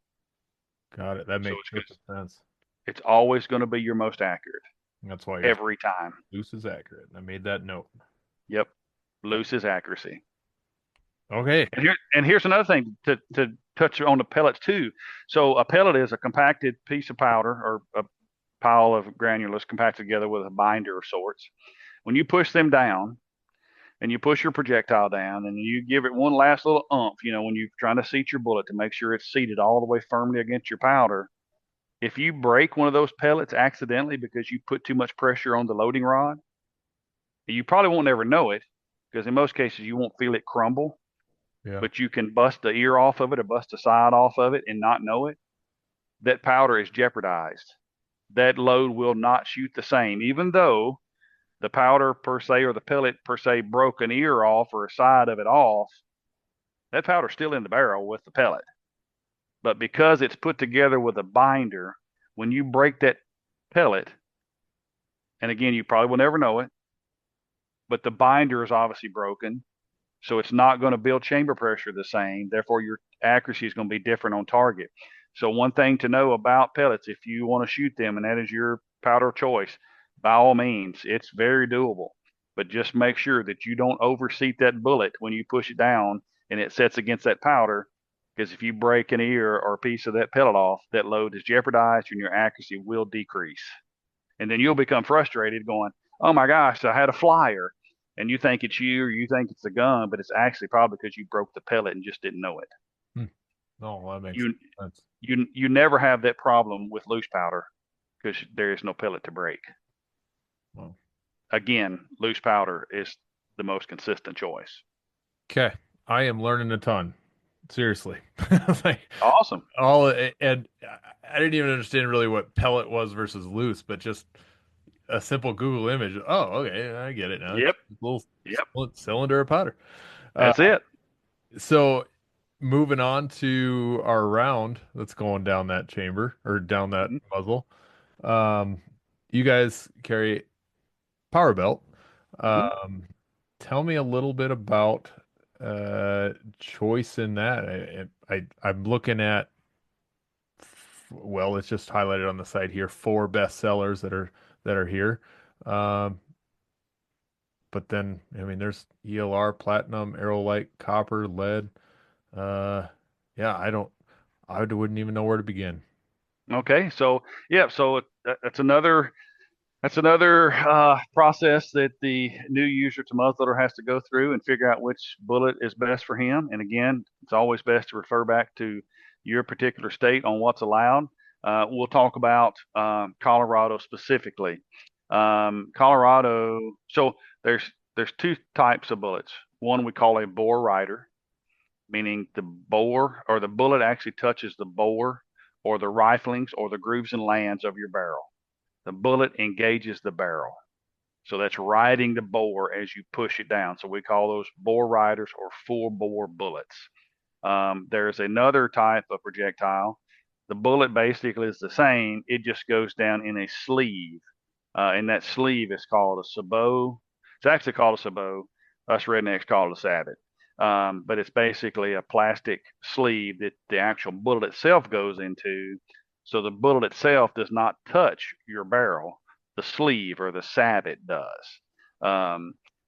Got it. That So makes perfect sense. it's always going to be your most accurate That's why every time. loose is accurate. I made that note. Yep. Loose is accuracy. Okay. And here's another thing to touch on the pellets too. So a pellet is a compacted piece of powder or a pile of granulars compacted together with a binder of sorts. When you push them down and you push your projectile down and you give it one last little umph, when you're trying to seat your bullet to make sure it's seated all the way firmly against your powder, if you break one of those pellets accidentally because you put too much pressure on the loading rod, you probably won't ever know it because in most cases you won't feel it crumble. Yeah. But you can bust the ear off of it or bust the side off of it and not know it. That powder is jeopardized. That load will not shoot the same, even though the powder per se or the pellet per se broke an ear off or a side of it off. That powder's still in the barrel with the pellet. But because it's put together with a binder, when you break that pellet, and again, you probably will never know it, but the binder is obviously broken. So it's not going to build chamber pressure the same. Therefore, your accuracy is going to be different on target. So one thing to know about pellets, if you want to shoot them, and that is your powder of choice, by all means, it's very doable. But just make sure that you don't overseat that bullet when you push it down and it sets against that powder. Because if you break an ear or a piece of that pellet off, that load is jeopardized and your accuracy will decrease. And then you'll become frustrated going, oh my gosh, I had a flyer. And you think it's you or you think it's the gun, but it's actually probably because you broke the pellet and just didn't know it. No, that makes sense. You never have that problem with loose powder because there is no pellet to break. Well, again, loose powder is the most consistent choice. Okay. I am learning a ton. Seriously. Like Awesome. and I didn't even understand really what pellet was versus loose, but just a simple Google image. Oh, okay, I get it now. Yep. It's a little cylinder of powder. That's it. So moving on to our round that's going down that chamber or down that muzzle. You guys carry power belt. Tell me a little bit about choice in that. I'm looking at, well, it's just highlighted on the site here, 4 best sellers that are here. But then, I mean, there's ELR, platinum, aerolite, copper, lead. Yeah, I wouldn't even know where to begin. Okay, so yeah, so that's That's another process that the new user to muzzleloader has to go through and figure out which bullet is best for him. And again, it's always best to refer back to your particular state on what's allowed. We'll talk about Colorado specifically. Colorado, so there's two types of bullets. One we call a bore rider, meaning the bore or the bullet actually touches the bore or the riflings or the grooves and lands of your barrel. The bullet engages the barrel. So that's riding the bore as you push it down. So we call those bore riders or full bore bullets. There's another type of projectile. The bullet basically is the same. It just goes down in a sleeve. And that sleeve is called a sabot. It's actually called a sabot. Us rednecks call it a sabot. But it's basically a plastic sleeve that the actual bullet itself goes into. So the bullet itself does not touch your barrel. The sleeve or the sabot does.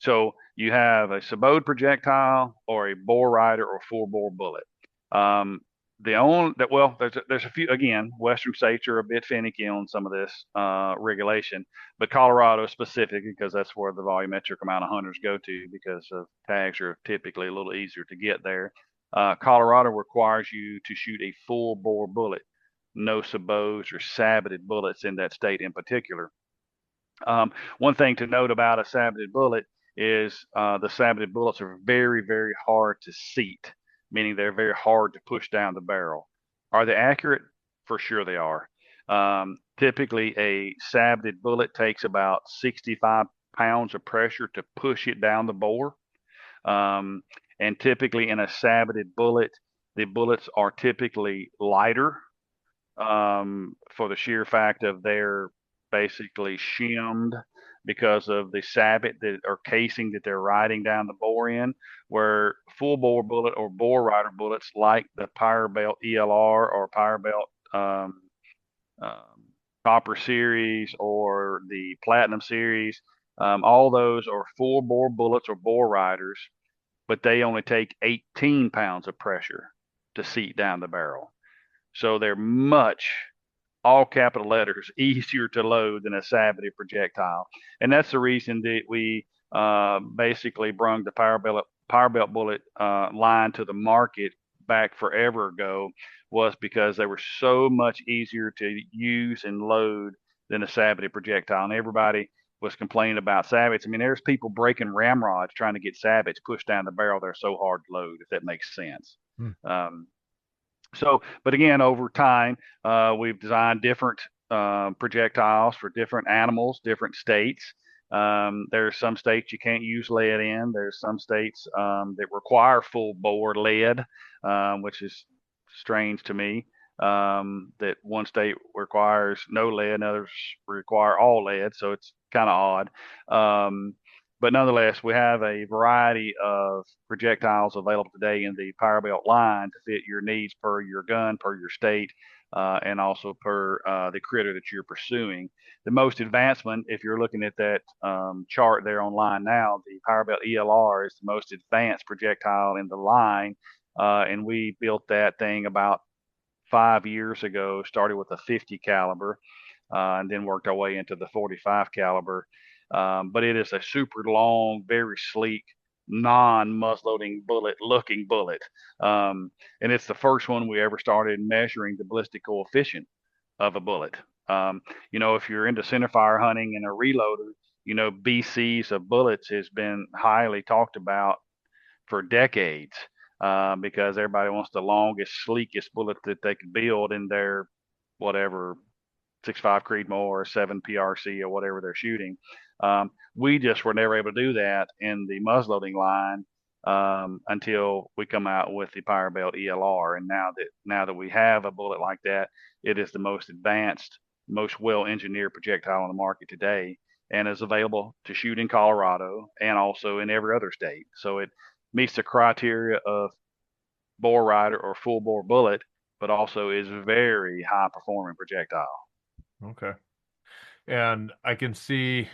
So you have a sabot projectile or a bore rider or full bore bullet. The only that well, there's a few again. Western states are a bit finicky on some of this regulation, but Colorado specifically because that's where the volumetric amount of hunters go to because of tags are typically a little easier to get there. Colorado requires you to shoot a full bore bullet, no sabots or saboted bullets in that state in particular. One thing to note about a saboted bullet is the saboted bullets are very, very hard to seat, meaning they're very hard to push down the barrel. Are they accurate? For sure they are. Typically, a saboted bullet takes about 65 pounds of pressure to push it down the bore. And typically, in a saboted bullet, the bullets are typically lighter for the sheer fact of they're basically shimmed because of the sabot that or casing that they're riding down the bore in, where full bore bullet or bore rider bullets like the Power Belt ELR or Power Belt um, Copper Series or the Platinum Series, all those are full bore bullets or bore riders, but they only take 18 pounds of pressure to seat down the barrel. So they're much, all capital letters, easier to load than a saboted projectile. And that's the reason that we basically brung the Power Belt bullet line to the market back forever ago was because they were so much easier to use and load than a saboted projectile. And everybody was complaining about sabots. I mean, there's people breaking ramrods trying to get sabots pushed down the barrel. They're so hard to load, if that makes sense. Hmm. So, but again, over time, we've designed different projectiles for different animals, different states. There's some states you can't use lead in. There's some states that require full bore lead, which is strange to me. That one state requires no lead, and others require all lead, so it's kind of odd. But nonetheless, we have a variety of projectiles available today in the Power Belt line to fit your needs per your gun, per your state, and also per the critter that you're pursuing. The most advancement, if you're looking at that chart there online now, the Power Belt ELR is the most advanced projectile in the line, and we built that thing about 5 years ago. Started with a 50 caliber, and then worked our way into the 45 caliber. But it is a super long, very sleek, non-muzzleloading bullet looking bullet. And it's the first one we ever started measuring the ballistic coefficient of a bullet. If you're into centerfire hunting and a reloader, BCs of bullets has been highly talked about for decades because everybody wants the longest, sleekest bullet that they can build in their whatever 6.5 Creedmoor or 7 PRC or whatever they're shooting. We just were never able to do that in the muzzleloading line until we come out with the Power Belt ELR. And now that we have a bullet like that, it is the most advanced, most well-engineered projectile on the market today, and is available to shoot in Colorado and also in every other state. So it meets the criteria of bore rider or full bore bullet, but also is very high performing projectile. Okay. And I can see,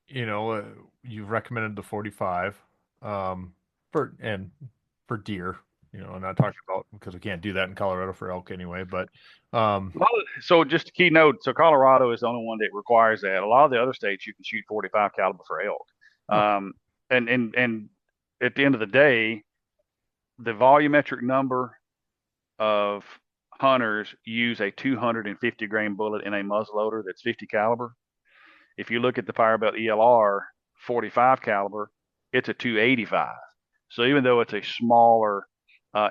you've recommended the 45 for deer, I'm not talking about because we can't do that in Colorado for elk anyway, but So just a key note, so Colorado is the only one that requires that. A lot of the other states you can shoot 45 caliber for elk. oh, And at the end of the day, the volumetric number of hunters use a 250 grain bullet in a muzzleloader that's 50 caliber. If you look at the Firebelt ELR 45 caliber, it's a 285. So even though it's a smaller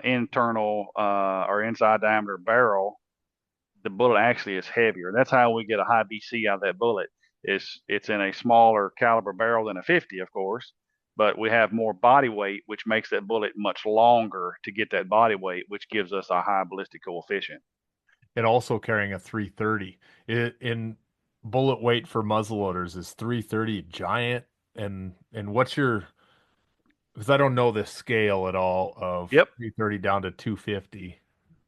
internal or inside diameter barrel, the bullet actually is heavier. That's how we get a high BC out of that bullet. It's in a smaller caliber barrel than a 50, of course, but we have more body weight, which makes that bullet much longer to get that body weight, which gives us a high ballistic coefficient. and also carrying a 330. In bullet weight for muzzleloaders is 330 giant, and what's your, because I don't know the scale at all of Yep. 330 down to 250.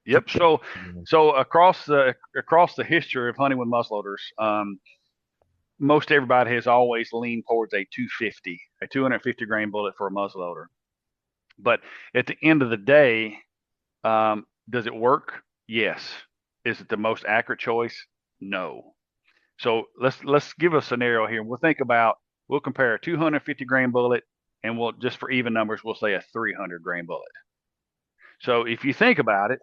Yep. So across the history of hunting with muzzleloaders, most everybody has always leaned towards a 250, a 250 grain bullet for a muzzleloader. But at the end of the day, does it work? Yes. Is it the most accurate choice? No. So let's give a scenario here. We'll compare a 250 grain bullet, and we'll, just for even numbers, we'll say a 300 grain bullet. So if you think about it,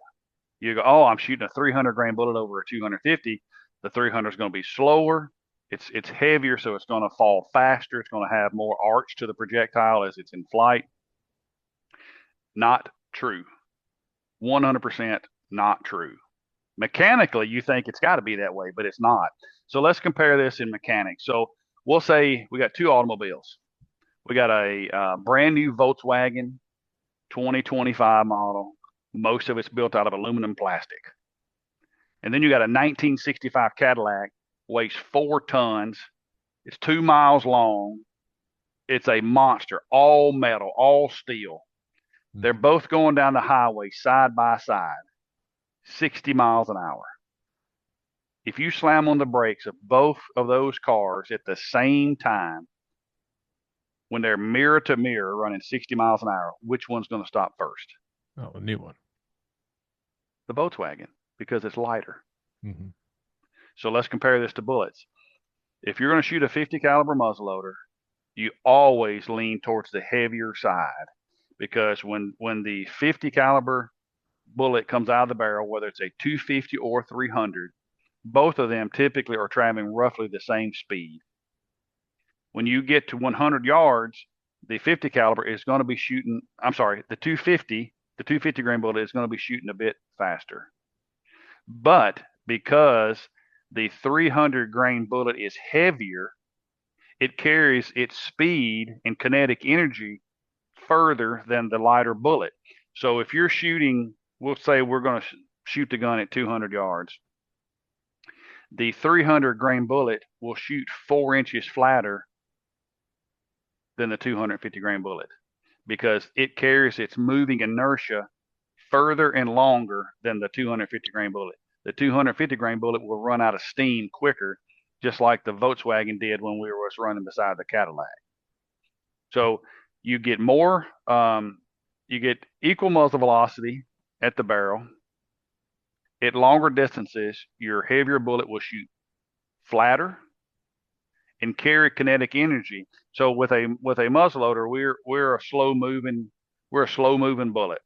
you go, oh, I'm shooting a 300 grain bullet over a 250. The 300 is going to be slower. It's heavier, so it's going to fall faster. It's going to have more arch to the projectile as it's in flight. Not true. 100% not true. Mechanically, you think it's got to be that way, but it's not. So let's compare this in mechanics. So we'll say we got two automobiles. We got a brand new Volkswagen 2025 model. Most of it's built out of aluminum plastic. And then you got a 1965 Cadillac, weighs 4 tons. It's 2 miles long. It's a monster, all metal, all steel. They're both going down the highway side by side, 60 miles an hour. If you slam on the brakes of both of those cars at the same time, when they're mirror to mirror running 60 miles an hour, which one's going to stop first? Oh, a new one. The Volkswagen, because it's lighter. Mm-hmm. So let's compare this to bullets. If you're going to shoot a 50 caliber muzzleloader, you always lean towards the heavier side, because when the 50 caliber bullet comes out of the barrel, whether it's a 250 or 300, both of them typically are traveling roughly the same speed. When you get to 100 yards, the 50 caliber is going to be shooting, the 250 grain bullet is going to be shooting a bit faster. But because the 300 grain bullet is heavier, it carries its speed and kinetic energy further than the lighter bullet. So if you're shooting, we'll say we're going to shoot the gun at 200 yards. The 300 grain bullet will shoot 4 inches flatter than the 250 grain bullet, because it carries its moving inertia further and longer than the 250 grain bullet. The 250 grain bullet will run out of steam quicker, just like the Volkswagen did when we were running beside the Cadillac. So you get more, you get equal muzzle velocity at the barrel. At longer distances, your heavier bullet will shoot flatter and carry kinetic energy. So with a muzzleloader, we're a slow moving bullet.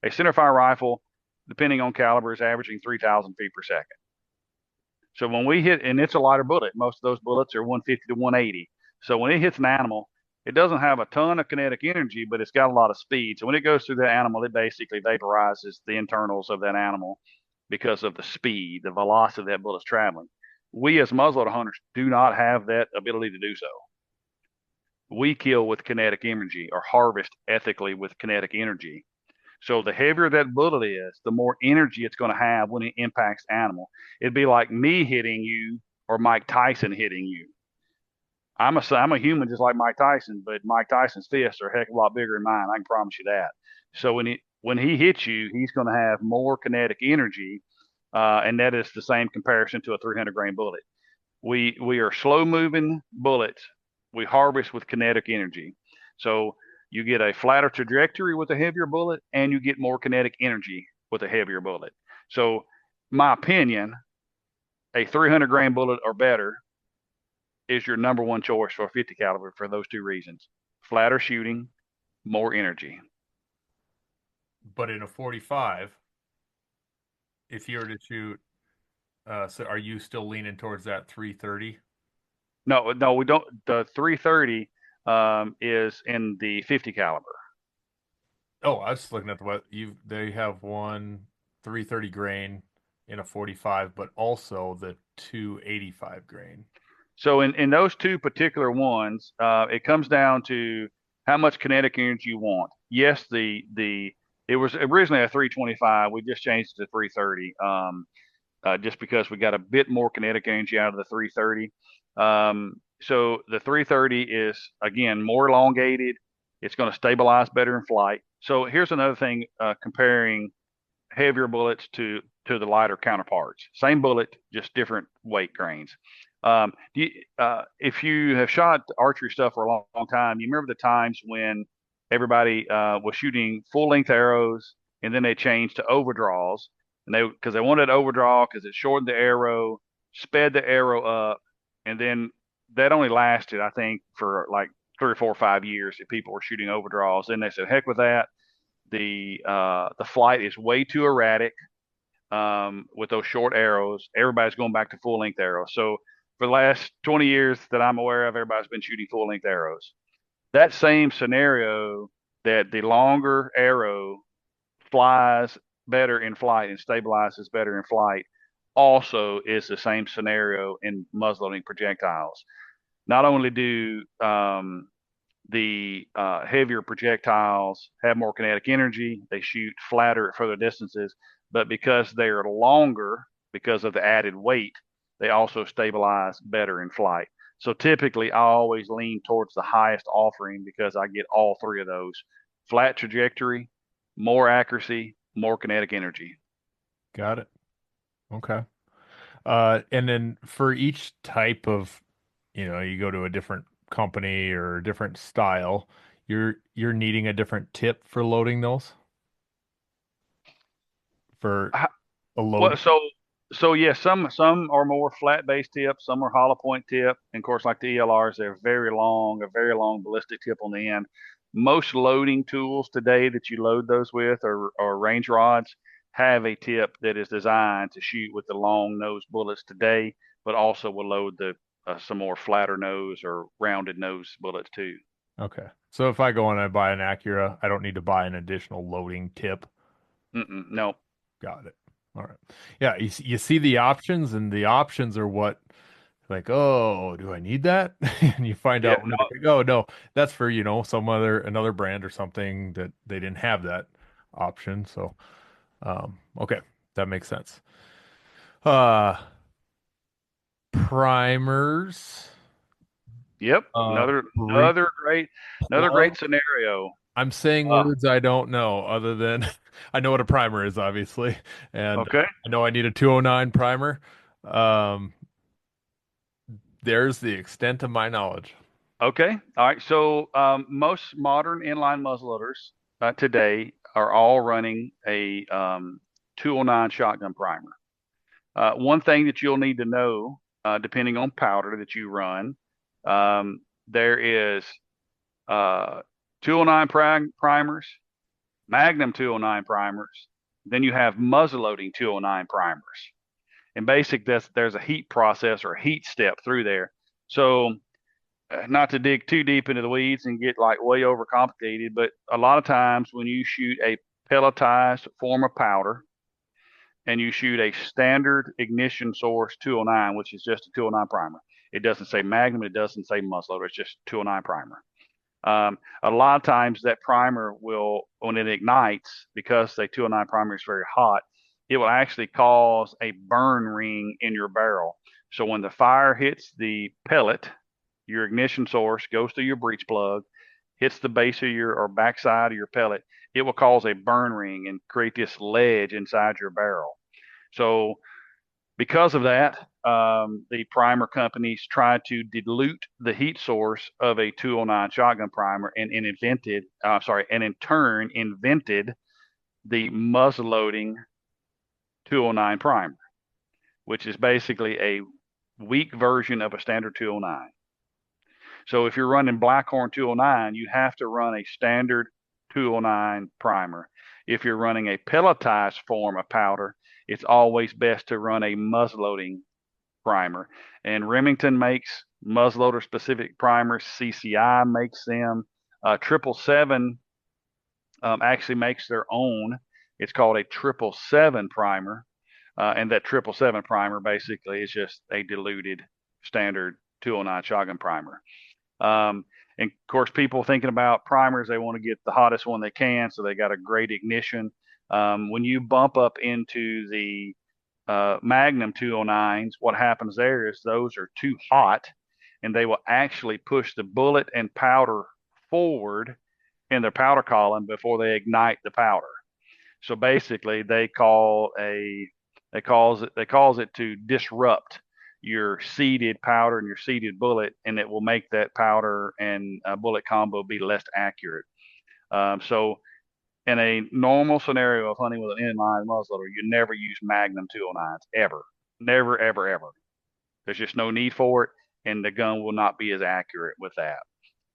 A centerfire rifle, depending on caliber, is averaging 3,000 feet per second. So when we hit, and it's a lighter bullet, most of those bullets are 150 to 180. So when it hits an animal, it doesn't have a ton of kinetic energy, but it's got a lot of speed. So when it goes through that animal, it basically vaporizes the internals of that animal because of the speed, the velocity that bullet's traveling. We as muzzleloader hunters do not have that ability to do so. We kill with kinetic energy, or harvest ethically with kinetic energy. So the heavier that bullet is, the more energy it's going to have when it impacts animal. It'd be like me hitting you or Mike Tyson hitting you. I'm a human just like Mike Tyson, but Mike Tyson's fists are a heck of a lot bigger than mine. I can promise you that. So when he hits you, he's going to have more kinetic energy, and that is the same comparison to a 300 grain bullet. We are slow moving bullets. We harvest with kinetic energy. So You get a flatter trajectory with a heavier bullet, and you get more kinetic energy with a heavier bullet. So, my opinion, a 300 grain bullet or better is your number one choice for a 50 caliber for those two reasons: flatter shooting, more energy. But in a 45, if you were to shoot, so are you still leaning towards that 330? No, no, we don't. The 330 is in the 50 caliber. Oh, I was just looking at they have one 330 grain in a 45, but also the 285 grain. So in those two particular ones, it comes down to how much kinetic energy you want. Yes, the it was originally a 325. We just changed it to 330, just because we got a bit more kinetic energy out of the 330. So the 330 is again more elongated. It's going to stabilize better in flight. So here's another thing, comparing heavier bullets to the lighter counterparts. Same bullet, just different weight grains. If you have shot archery stuff for a long time, you remember the times when everybody was shooting full length arrows, and then they changed to overdraws, and because they wanted overdraw because it shortened the arrow, sped the arrow up, and then that only lasted, I think, for like 3 or 4 or 5 years if people were shooting overdraws. Then they said, heck with that. The flight is way too erratic with those short arrows. Everybody's going back to full length arrows. So for the last 20 years that I'm aware of, everybody's been shooting full length arrows. That same scenario, that the longer arrow flies better in flight and stabilizes better in flight, also is the same scenario in muzzleloading projectiles. Not only do the heavier projectiles have more kinetic energy, they shoot flatter at further distances, but because they are longer, because of the added weight, they also stabilize better in flight. So typically, I always lean towards the highest offering because I get all three of those: flat trajectory, more accuracy, more kinetic energy. Got it. Okay. And then for each type of, you go to a different company or a different style, you're needing a different tip for loading those for a Well, load. so yeah, some are more flat base tip, some are hollow point tip, and of course, like the ELRs, they're a very long ballistic tip on the end. Most loading tools today that you load those with, or range rods, have a tip that is designed to shoot with the long nose bullets today, but also will load the some more flatter nose or rounded nose bullets too. Okay. So if I go and I buy an Acura, I don't need to buy an additional loading tip. No. Got it. All right. Yeah, you see the options, and the options are what, like, oh, do I need that? And you find Yeah. out later, like, oh no, that's for, another brand or something that they didn't have that option. So, okay, that makes sense. Uh, primers. Yep. Uh, Another breech another great another plug. great scenario. I'm saying Uh, words I don't know, other than I know what a primer is, obviously, and okay. I know I need a 209 primer. Um, there's the extent of my knowledge. Okay. All right. So most modern inline muzzleloaders today are all running a 209 shotgun primer. One thing that you'll need to know, depending on powder that you run, there is 209 primers, Magnum 209 primers. Then you have muzzleloading 209 primers. And there's a heat process or a heat step through there. So not to dig too deep into the weeds and get like way overcomplicated, but a lot of times when you shoot a pelletized form of powder and you shoot a standard ignition source 209, which is just a 209 primer, it doesn't say Magnum, it doesn't say muzzleloader, it's just 209 primer. A lot of times that primer will, when it ignites, because the 209 primer is very hot, it will actually cause a burn ring in your barrel. So when the fire hits the pellet, your ignition source goes through your breech plug, hits the base of your or backside of your pellet, it will cause a burn ring and create this ledge inside your barrel. So because of that, the primer companies tried to dilute the heat source of a 209 shotgun primer and in turn invented the muzzle loading 209 primer, which is basically a weak version of a standard 209. So if you're running Blackhorn 209, you have to run a standard 209 primer. If you're running a pelletized form of powder, it's always best to run a muzzleloading primer. And Remington makes muzzleloader specific primers. CCI makes them. 777 actually makes their own. It's called a 777 primer. And that 777 primer basically is just a diluted standard 209 shotgun primer. And of course, people thinking about primers, they want to get the hottest one they can, so they got a great ignition. When you bump up into the Magnum 209s, what happens there is those are too hot, and they will actually push the bullet and powder forward in their powder column before they ignite the powder. So basically, they cause it to disrupt your seeded powder and your seeded bullet, and it will make that powder and bullet combo be less accurate. So in a normal scenario of hunting with an inline muzzleloader, you never use Magnum 209s ever. Never, ever, ever. There's just no need for it, and the gun will not be as accurate with that.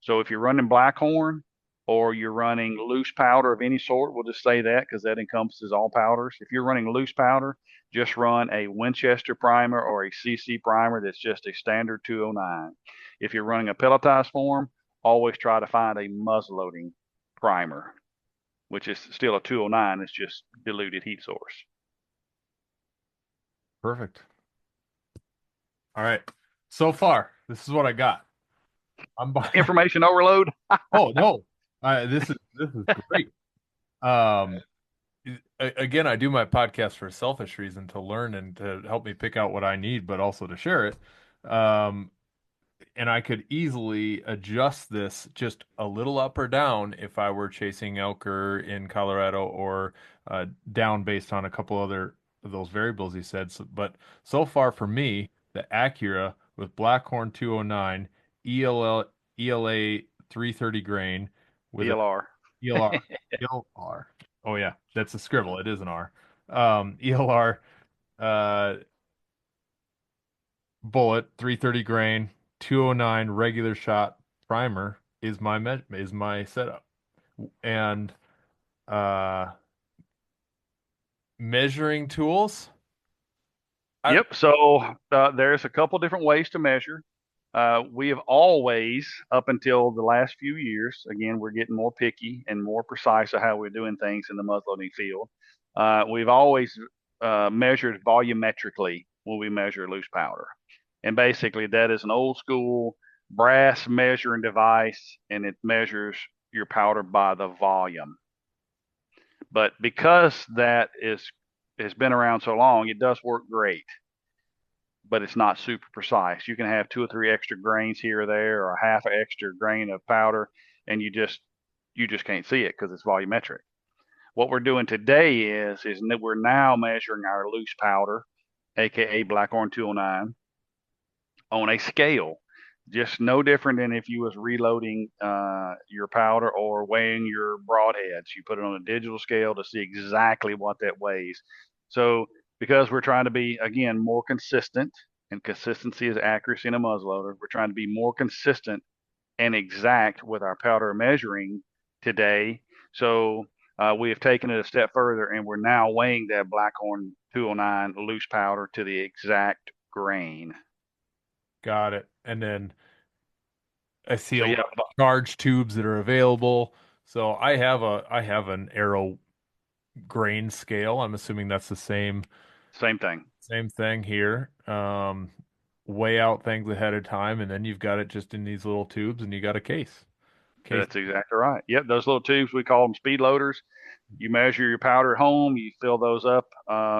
So if you're running Blackhorn or you're running loose powder of any sort, we'll just say that because that encompasses all powders. If you're running loose powder, just run a Winchester primer or a CC primer that's just a standard 209. If you're running a pelletized form, always try to find a muzzleloading primer, which is still a 209. It's just diluted heat source. Perfect. All right. So far, this is what I got. I'm Information overload. Oh no, this is great. Again, I do my podcast for a selfish reason to learn and to help me pick out what I need, but also to share it. And I could easily adjust this just a little up or down if I were chasing elk or in Colorado or down based on a couple other of those variables he said. But so far for me, the Acura with Blackhorn 209, ELA 330 grain with ELR. ELR. Oh yeah, that's a scribble. It is an R. ELR bullet 330 grain 209 regular shot primer is my setup. And measuring tools. Yep. So there's a couple different ways to measure. We have always, up until the last few years, again, we're getting more picky and more precise of how we're doing things in the muzzleloading field. We've always measured volumetrically when we measure loose powder. And basically, that is an old school brass measuring device, and it measures your powder by the volume. But because that has been around so long, it does work great, but it's not super precise. You can have 2 or 3 extra grains here or there, or a half an extra grain of powder, and you just can't see it because it's volumetric. What we're doing today is that we're now measuring our loose powder, aka Blackhorn 209, on a scale, just no different than if you was reloading your powder or weighing your broadheads. You put it on a digital scale to see exactly what that weighs. So because we're trying to be, again, more consistent, and consistency is accuracy in a muzzleloader, we're trying to be more consistent and exact with our powder measuring today. So we have taken it a step further, and we're now weighing that Blackhorn 209 loose powder to the exact grain. Got it. And then I see So a yeah, lot of charge tubes that are available. So I have an Arrow grain scale. I'm assuming that's the same same thing. thing here. Weigh out things ahead of time, and then you've got it just in these little tubes, and you got a case. That's exactly right. Yep, those little tubes, we call them speed loaders. You measure your powder at home. You fill those up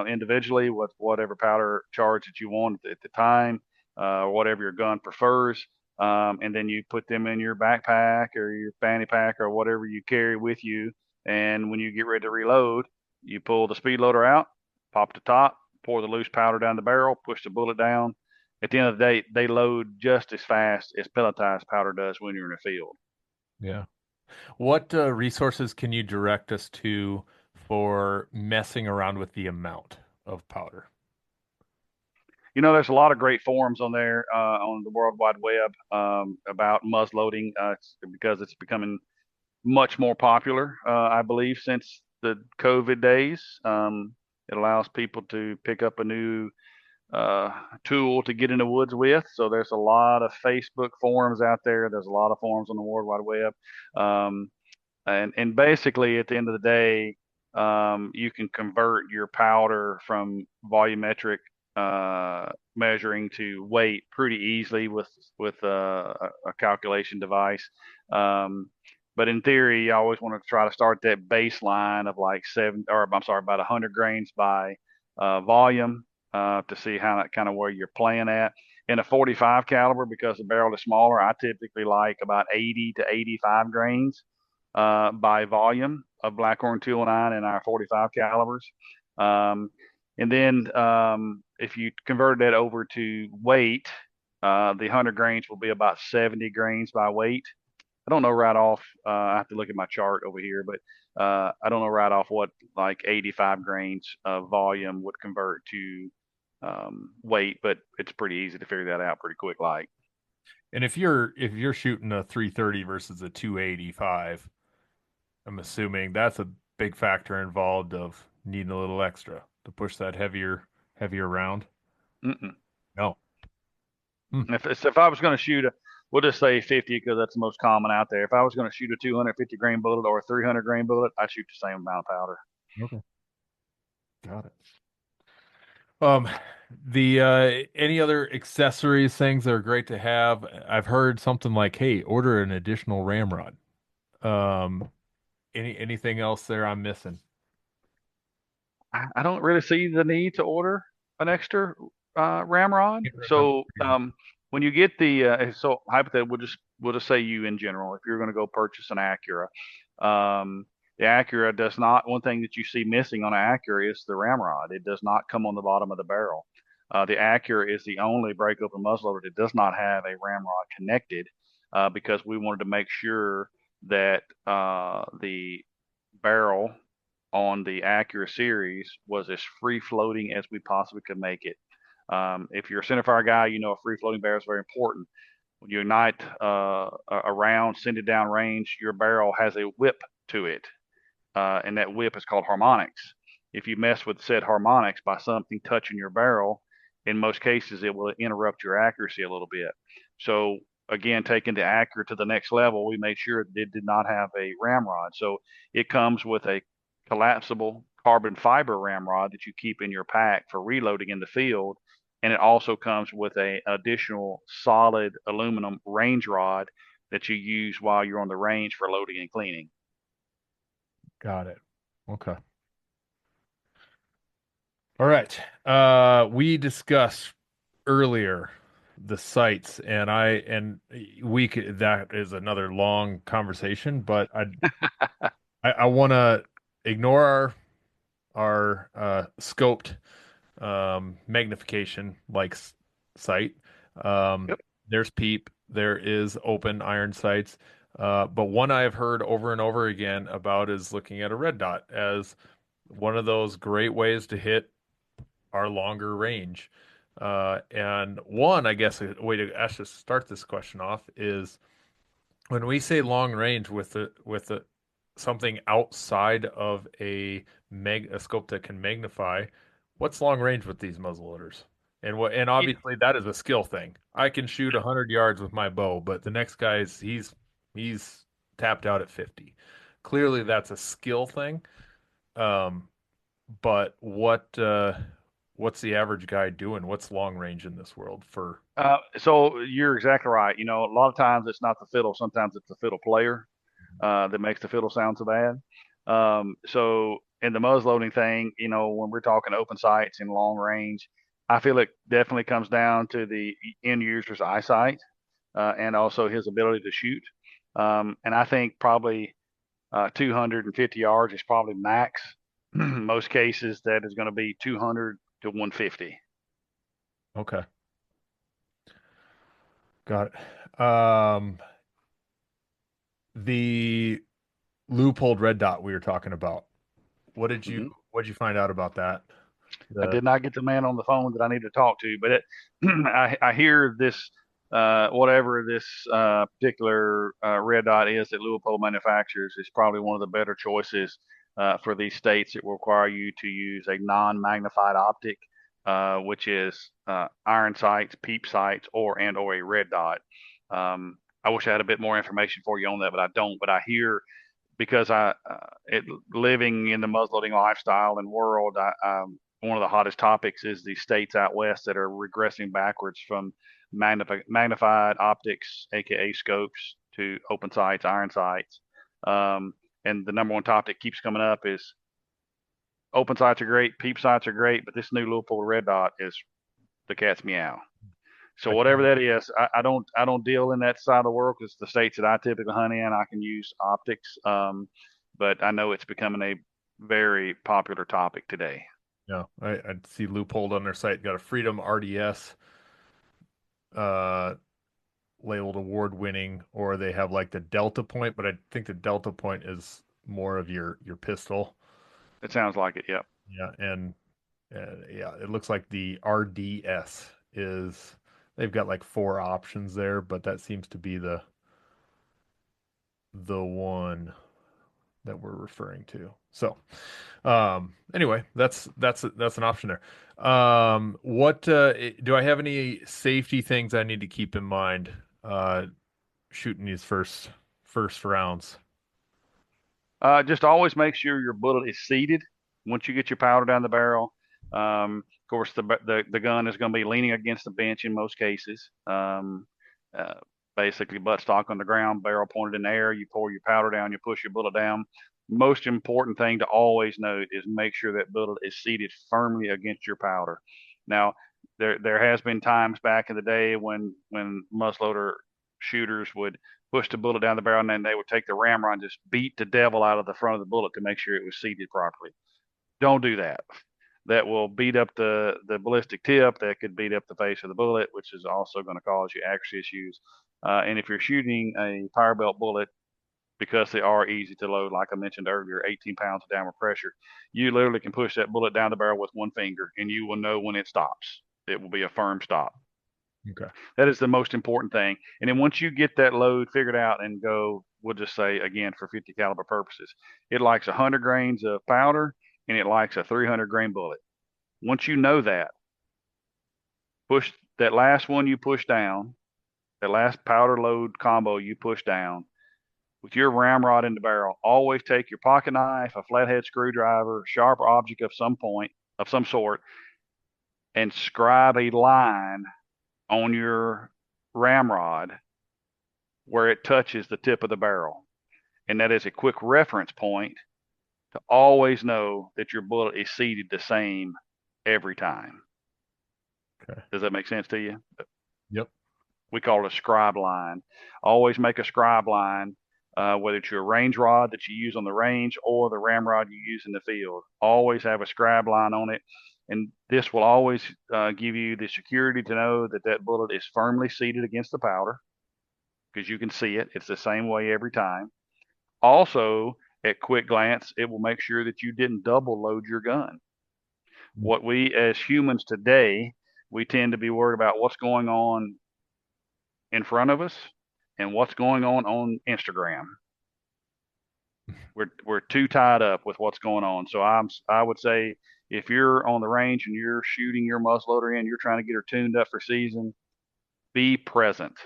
individually with whatever powder charge that you want at the time, or whatever your gun prefers. And then you put them in your backpack or your fanny pack or whatever you carry with you. And when you get ready to reload, you pull the speed loader out, pop the top, pour the loose powder down the barrel, push the bullet down, at the end of the day, they load just as fast as pelletized powder does when you're in the field. Yeah. What resources can you direct us to for messing around with the amount of powder? There's a lot of great forums on there on the World Wide Web about muzzleloading because it's becoming much more popular, I believe, since the COVID days. It allows people to pick up a new tool to get in the woods with. So there's a lot of Facebook forums out there. There's a lot of forums on the World Wide Web. Um, and basically, at the end of the day, you can convert your powder from volumetric measuring to weight pretty easily with a calculation device. But in theory, you always want to try to start that baseline of like about 100 grains by volume to see how kind of where you're playing at. In a 45 caliber, because the barrel is smaller, I typically like about 80 to 85 grains by volume of Blackhorn 209 in our 45 calibers. And then if you convert that over to weight, the 100 grains will be about 70 grains by weight. I don't know right off. I have to look at my chart over here, but I don't know right off what like 85 grains of volume would convert to weight, but it's pretty easy to figure that out pretty quick. Like, And if you're shooting a 330 versus a 285, I'm assuming that's a big factor involved of needing a little extra to push that heavier round. mm-mm. No. Hmm. If I was going to shoot we'll just say 50 because that's the most common out there. If I was going to shoot a 250 grain bullet or a 300 grain bullet, I shoot the same amount of powder. Okay. Got it. The any other accessories, things that are great to have? I've heard something like, hey, order an additional ramrod. Um, anything else there I'm missing? I don't really see the need to order an extra ramrod. Can't remember. So when you get the so hypothetically, we'll just say you in general, if you're going to go purchase an Acura, the Acura does not. One thing that you see missing on an Acura is the ramrod. It does not come on the bottom of the barrel. The Acura is the only break open muzzleloader that does not have a ramrod connected because we wanted to make sure that the barrel on the Acura series was as free floating as we possibly could make it. If you're a centerfire guy, you know a free floating barrel is very important. When you ignite a round, send it down range, your barrel has a whip to it, and that whip is called harmonics. If you mess with said harmonics by something touching your barrel, in most cases it will interrupt your accuracy a little bit. So again, taking the Acura to the next level, we made sure that it did not have a ramrod. So it comes with a collapsible carbon fiber ramrod that you keep in your pack for reloading in the field. And it also comes with a additional solid aluminum range rod that you use while you're on the range for loading and cleaning. Got it. Okay. All right. We discussed earlier the sights, and we could, that is another long conversation, but I want to ignore our scoped magnification like sight. Um, Yep. there's PEEP, there is open iron sights, but one I have heard over and over again about is looking at a red dot as one of those great ways to hit our longer range. And one, I guess, a way to actually start this question off is when we say long range with something outside of a scope that can magnify, what's long range with these muzzleloaders? And obviously that is a skill thing. I can shoot 100 yards with my bow, but the next guy's he's tapped out at 50. Clearly that's a skill thing. Um, but what's the average guy doing? What's long range in this world for? So you're exactly right. A lot of times it's not the fiddle. Sometimes it's the fiddle player that makes the fiddle sound so bad. So in the muzzleloading thing, when we're talking open sights and long range, I feel it definitely comes down to the end user's eyesight and also his ability to shoot. And I think probably 250 yards is probably max. Most cases that is going to be 200 to 150. Okay. Got it. The loopholed red dot we were talking about. What did you Hmm. what did you find out about that? I The did not get the man on the phone that I need to talk to, but I hear this, whatever this particular red dot is that Louisville manufactures is probably one of the better choices for these states that require you to use a non-magnified optic, which is iron sights, peep sights, or a red dot. I wish I had a bit more information for you on that, but I don't. But I hear because living in the muzzleloading lifestyle and world, one of the hottest topics is the states out west that are regressing backwards from magnified optics, aka scopes, to open sights, iron sights. Um, and the number one topic keeps coming up is open sights are great, peep sights are great, but this new Leupold red dot is the cat's meow. So I whatever kind that is, I don't deal in that side of the world because the states that I typically hunt in, I can use optics. But I know it's becoming a very popular topic today. I see loophole on their site. Got a Freedom RDS uh labeled award winning, or they have like the Delta Point, but I think the Delta Point is more of your pistol. It sounds like it. Yep. Yeah, and yeah, it looks like the RDS is they've got like four options there, but that seems to be the one that we're referring to. So, anyway, that's an option there. What do I have any safety things I need to keep in mind shooting these first rounds? Just always make sure your bullet is seated once you get your powder down the barrel. Of course, the gun is going to be leaning against the bench in most cases. Uh, Basically, buttstock on the ground, barrel pointed in the air. You pour your powder down, you push your bullet down. Most important thing to always note is make sure that bullet is seated firmly against your powder. Now, there has been times back in the day when muzzleloader shooters would push the bullet down the barrel, and then they would take the ramrod and just beat the devil out of the front of the bullet to make sure it was seated properly. Don't do that. That will beat up the ballistic tip. That could beat up the face of the bullet, which is also going to cause you accuracy issues. And if you're shooting a power belt bullet, because they are easy to load, like I mentioned earlier, 18 pounds of downward pressure, you literally can push that bullet down the barrel with one finger, and you will know when it stops. It will be a firm stop. Okay. That is the most important thing. And then once you get that load figured out and go, we'll just say again for 50 caliber purposes, it likes 100 grains of powder and it likes a 300 grain bullet. Once you know that, push that last one you push down, that last powder load combo you push down with your ramrod in the barrel. Always take your pocket knife, a flathead screwdriver, sharp object of some sort, and scribe a line on your ramrod where it touches the tip of the barrel. And that is a quick reference point to always know that your bullet is seated the same every time. Okay. Does that make sense to you? Yep. We call it a scribe line. Always make a scribe line, whether it's your range rod that you use on the range or the ramrod you use in the field. Always have a scribe line on it. And this will always give you the security to know that that bullet is firmly seated against the powder because you can see it. It's the same way every time. Also, at quick glance, it will make sure that you didn't double load your gun. What we as humans today, we tend to be worried about what's going on in front of us and what's going on Instagram. We're too tied up with what's going on. So I would say if you're on the range and you're shooting your muzzleloader in, you're trying to get her tuned up for season, be present.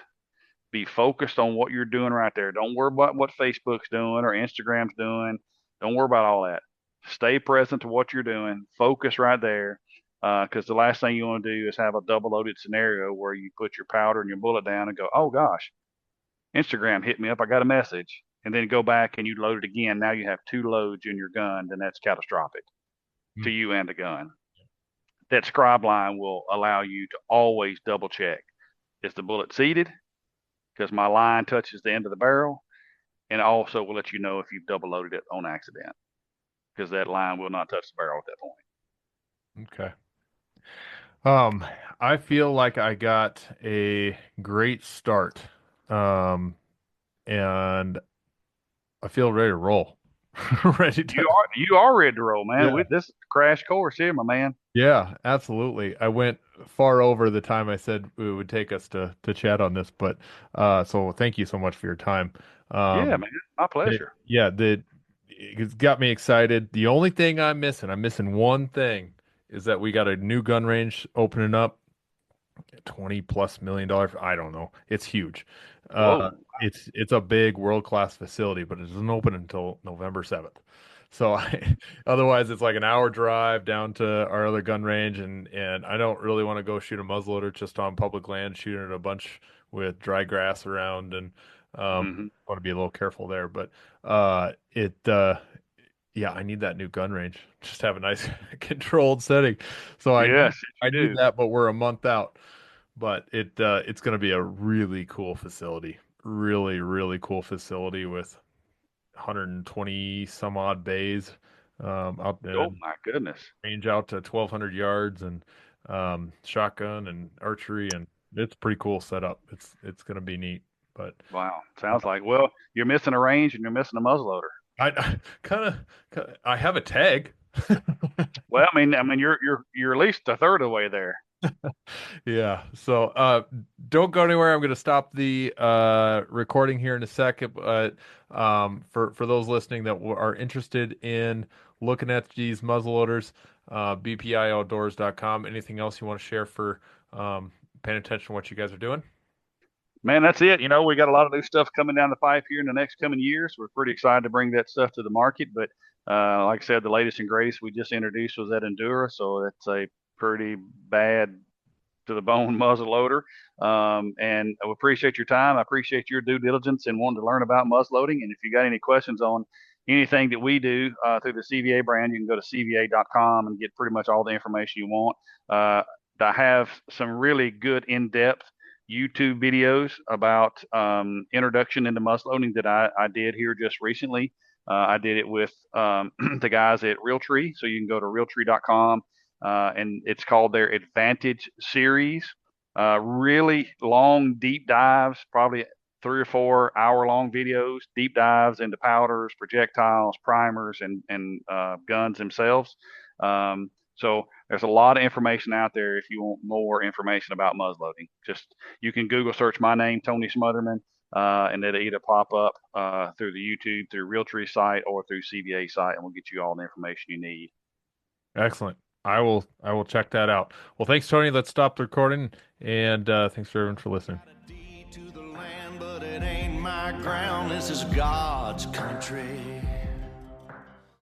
Be focused on what you're doing right there. Don't worry about what Facebook's doing or Instagram's doing. Don't worry about all that. Stay present to what you're doing. Focus right there. Because the last thing you want to do is have a double loaded scenario where you put your powder and your bullet down and go, oh gosh, Instagram hit me up. I got a message. And then go back and you load it again. Now you have two loads in your gun, then that's catastrophic to you and the gun. That scribe line will allow you to always double check. Is the bullet seated? Because my line touches the end of the barrel, and also will let you know if you've double loaded it on accident, because that line will not touch the barrel at that point. Okay. Um, I feel like I got a great start. Um, and I feel ready to roll. Ready to, You are ready to roll, man. yeah. This is a crash course here, my man. Yeah, absolutely. I went far over the time I said it would take us to chat on this, but so thank you so much for your time. Yeah, Um, man. My pleasure. yeah, it's got me excited. The only thing I'm missing one thing, is that we got a new gun range opening up, 20 plus million dollars. I don't know. It's huge. Whoa. It's a big world-class facility, but it doesn't open until November 7th. So otherwise it's like an hour drive down to our other gun range, and I don't really want to go shoot a muzzleloader just on public land, shooting a bunch with dry grass around, and Hmm. want to be a little careful there. But it yeah, I need that new gun range. Just have a nice controlled setting. So Yes, I you need do. that, but we're a month out. But it's going to be a really cool facility. Really, really cool facility with 120 some odd bays, out Oh and my goodness. range out to 1,200 yards, and shotgun and archery, and it's pretty cool setup. It's going to be neat. But Wow. Sounds like, well, you're missing a range and you're missing a muzzleloader. I kind of I have a tag. Well, I mean, you're at least a third of the way there. Yeah. So don't go anywhere. I'm going to stop the recording here in a second. But for those listening that are interested in looking at these muzzleloaders, bpioutdoors.com. Anything else you want to share for paying attention to what you guys are doing? Man, that's it. We got a lot of new stuff coming down the pipe here in the next coming years. We're pretty excited to bring that stuff to the market. But like I said, the latest and greatest we just introduced was that Endura. So it's a pretty bad to the bone muzzle loader. And I appreciate your time. I appreciate your due diligence and wanting to learn about muzzle loading. And if you got any questions on anything that we do through the CVA brand, you can go to cva.com and get pretty much all the information you want. I have some really good in-depth YouTube videos about introduction into muzzle loading that I did here just recently. I did it with the guys at Realtree, so you can go to realtree.com, and it's called their Advantage series. Really long, deep dives, probably 3 or 4 hour long videos, deep dives into powders, projectiles, primers, and guns themselves. So there's a lot of information out there if you want more information about muzzleloading. Just you can Google search my name, Tony Smotherman, and it'll either pop up through the YouTube, through Realtree site, or through CVA site, and we'll get you all the information you need. Excellent. I will check that out. Well, thanks, Tony. Let's stop the recording, and thanks for everyone for listening. Got a deed to the land, but it ain't my ground. This is God's country.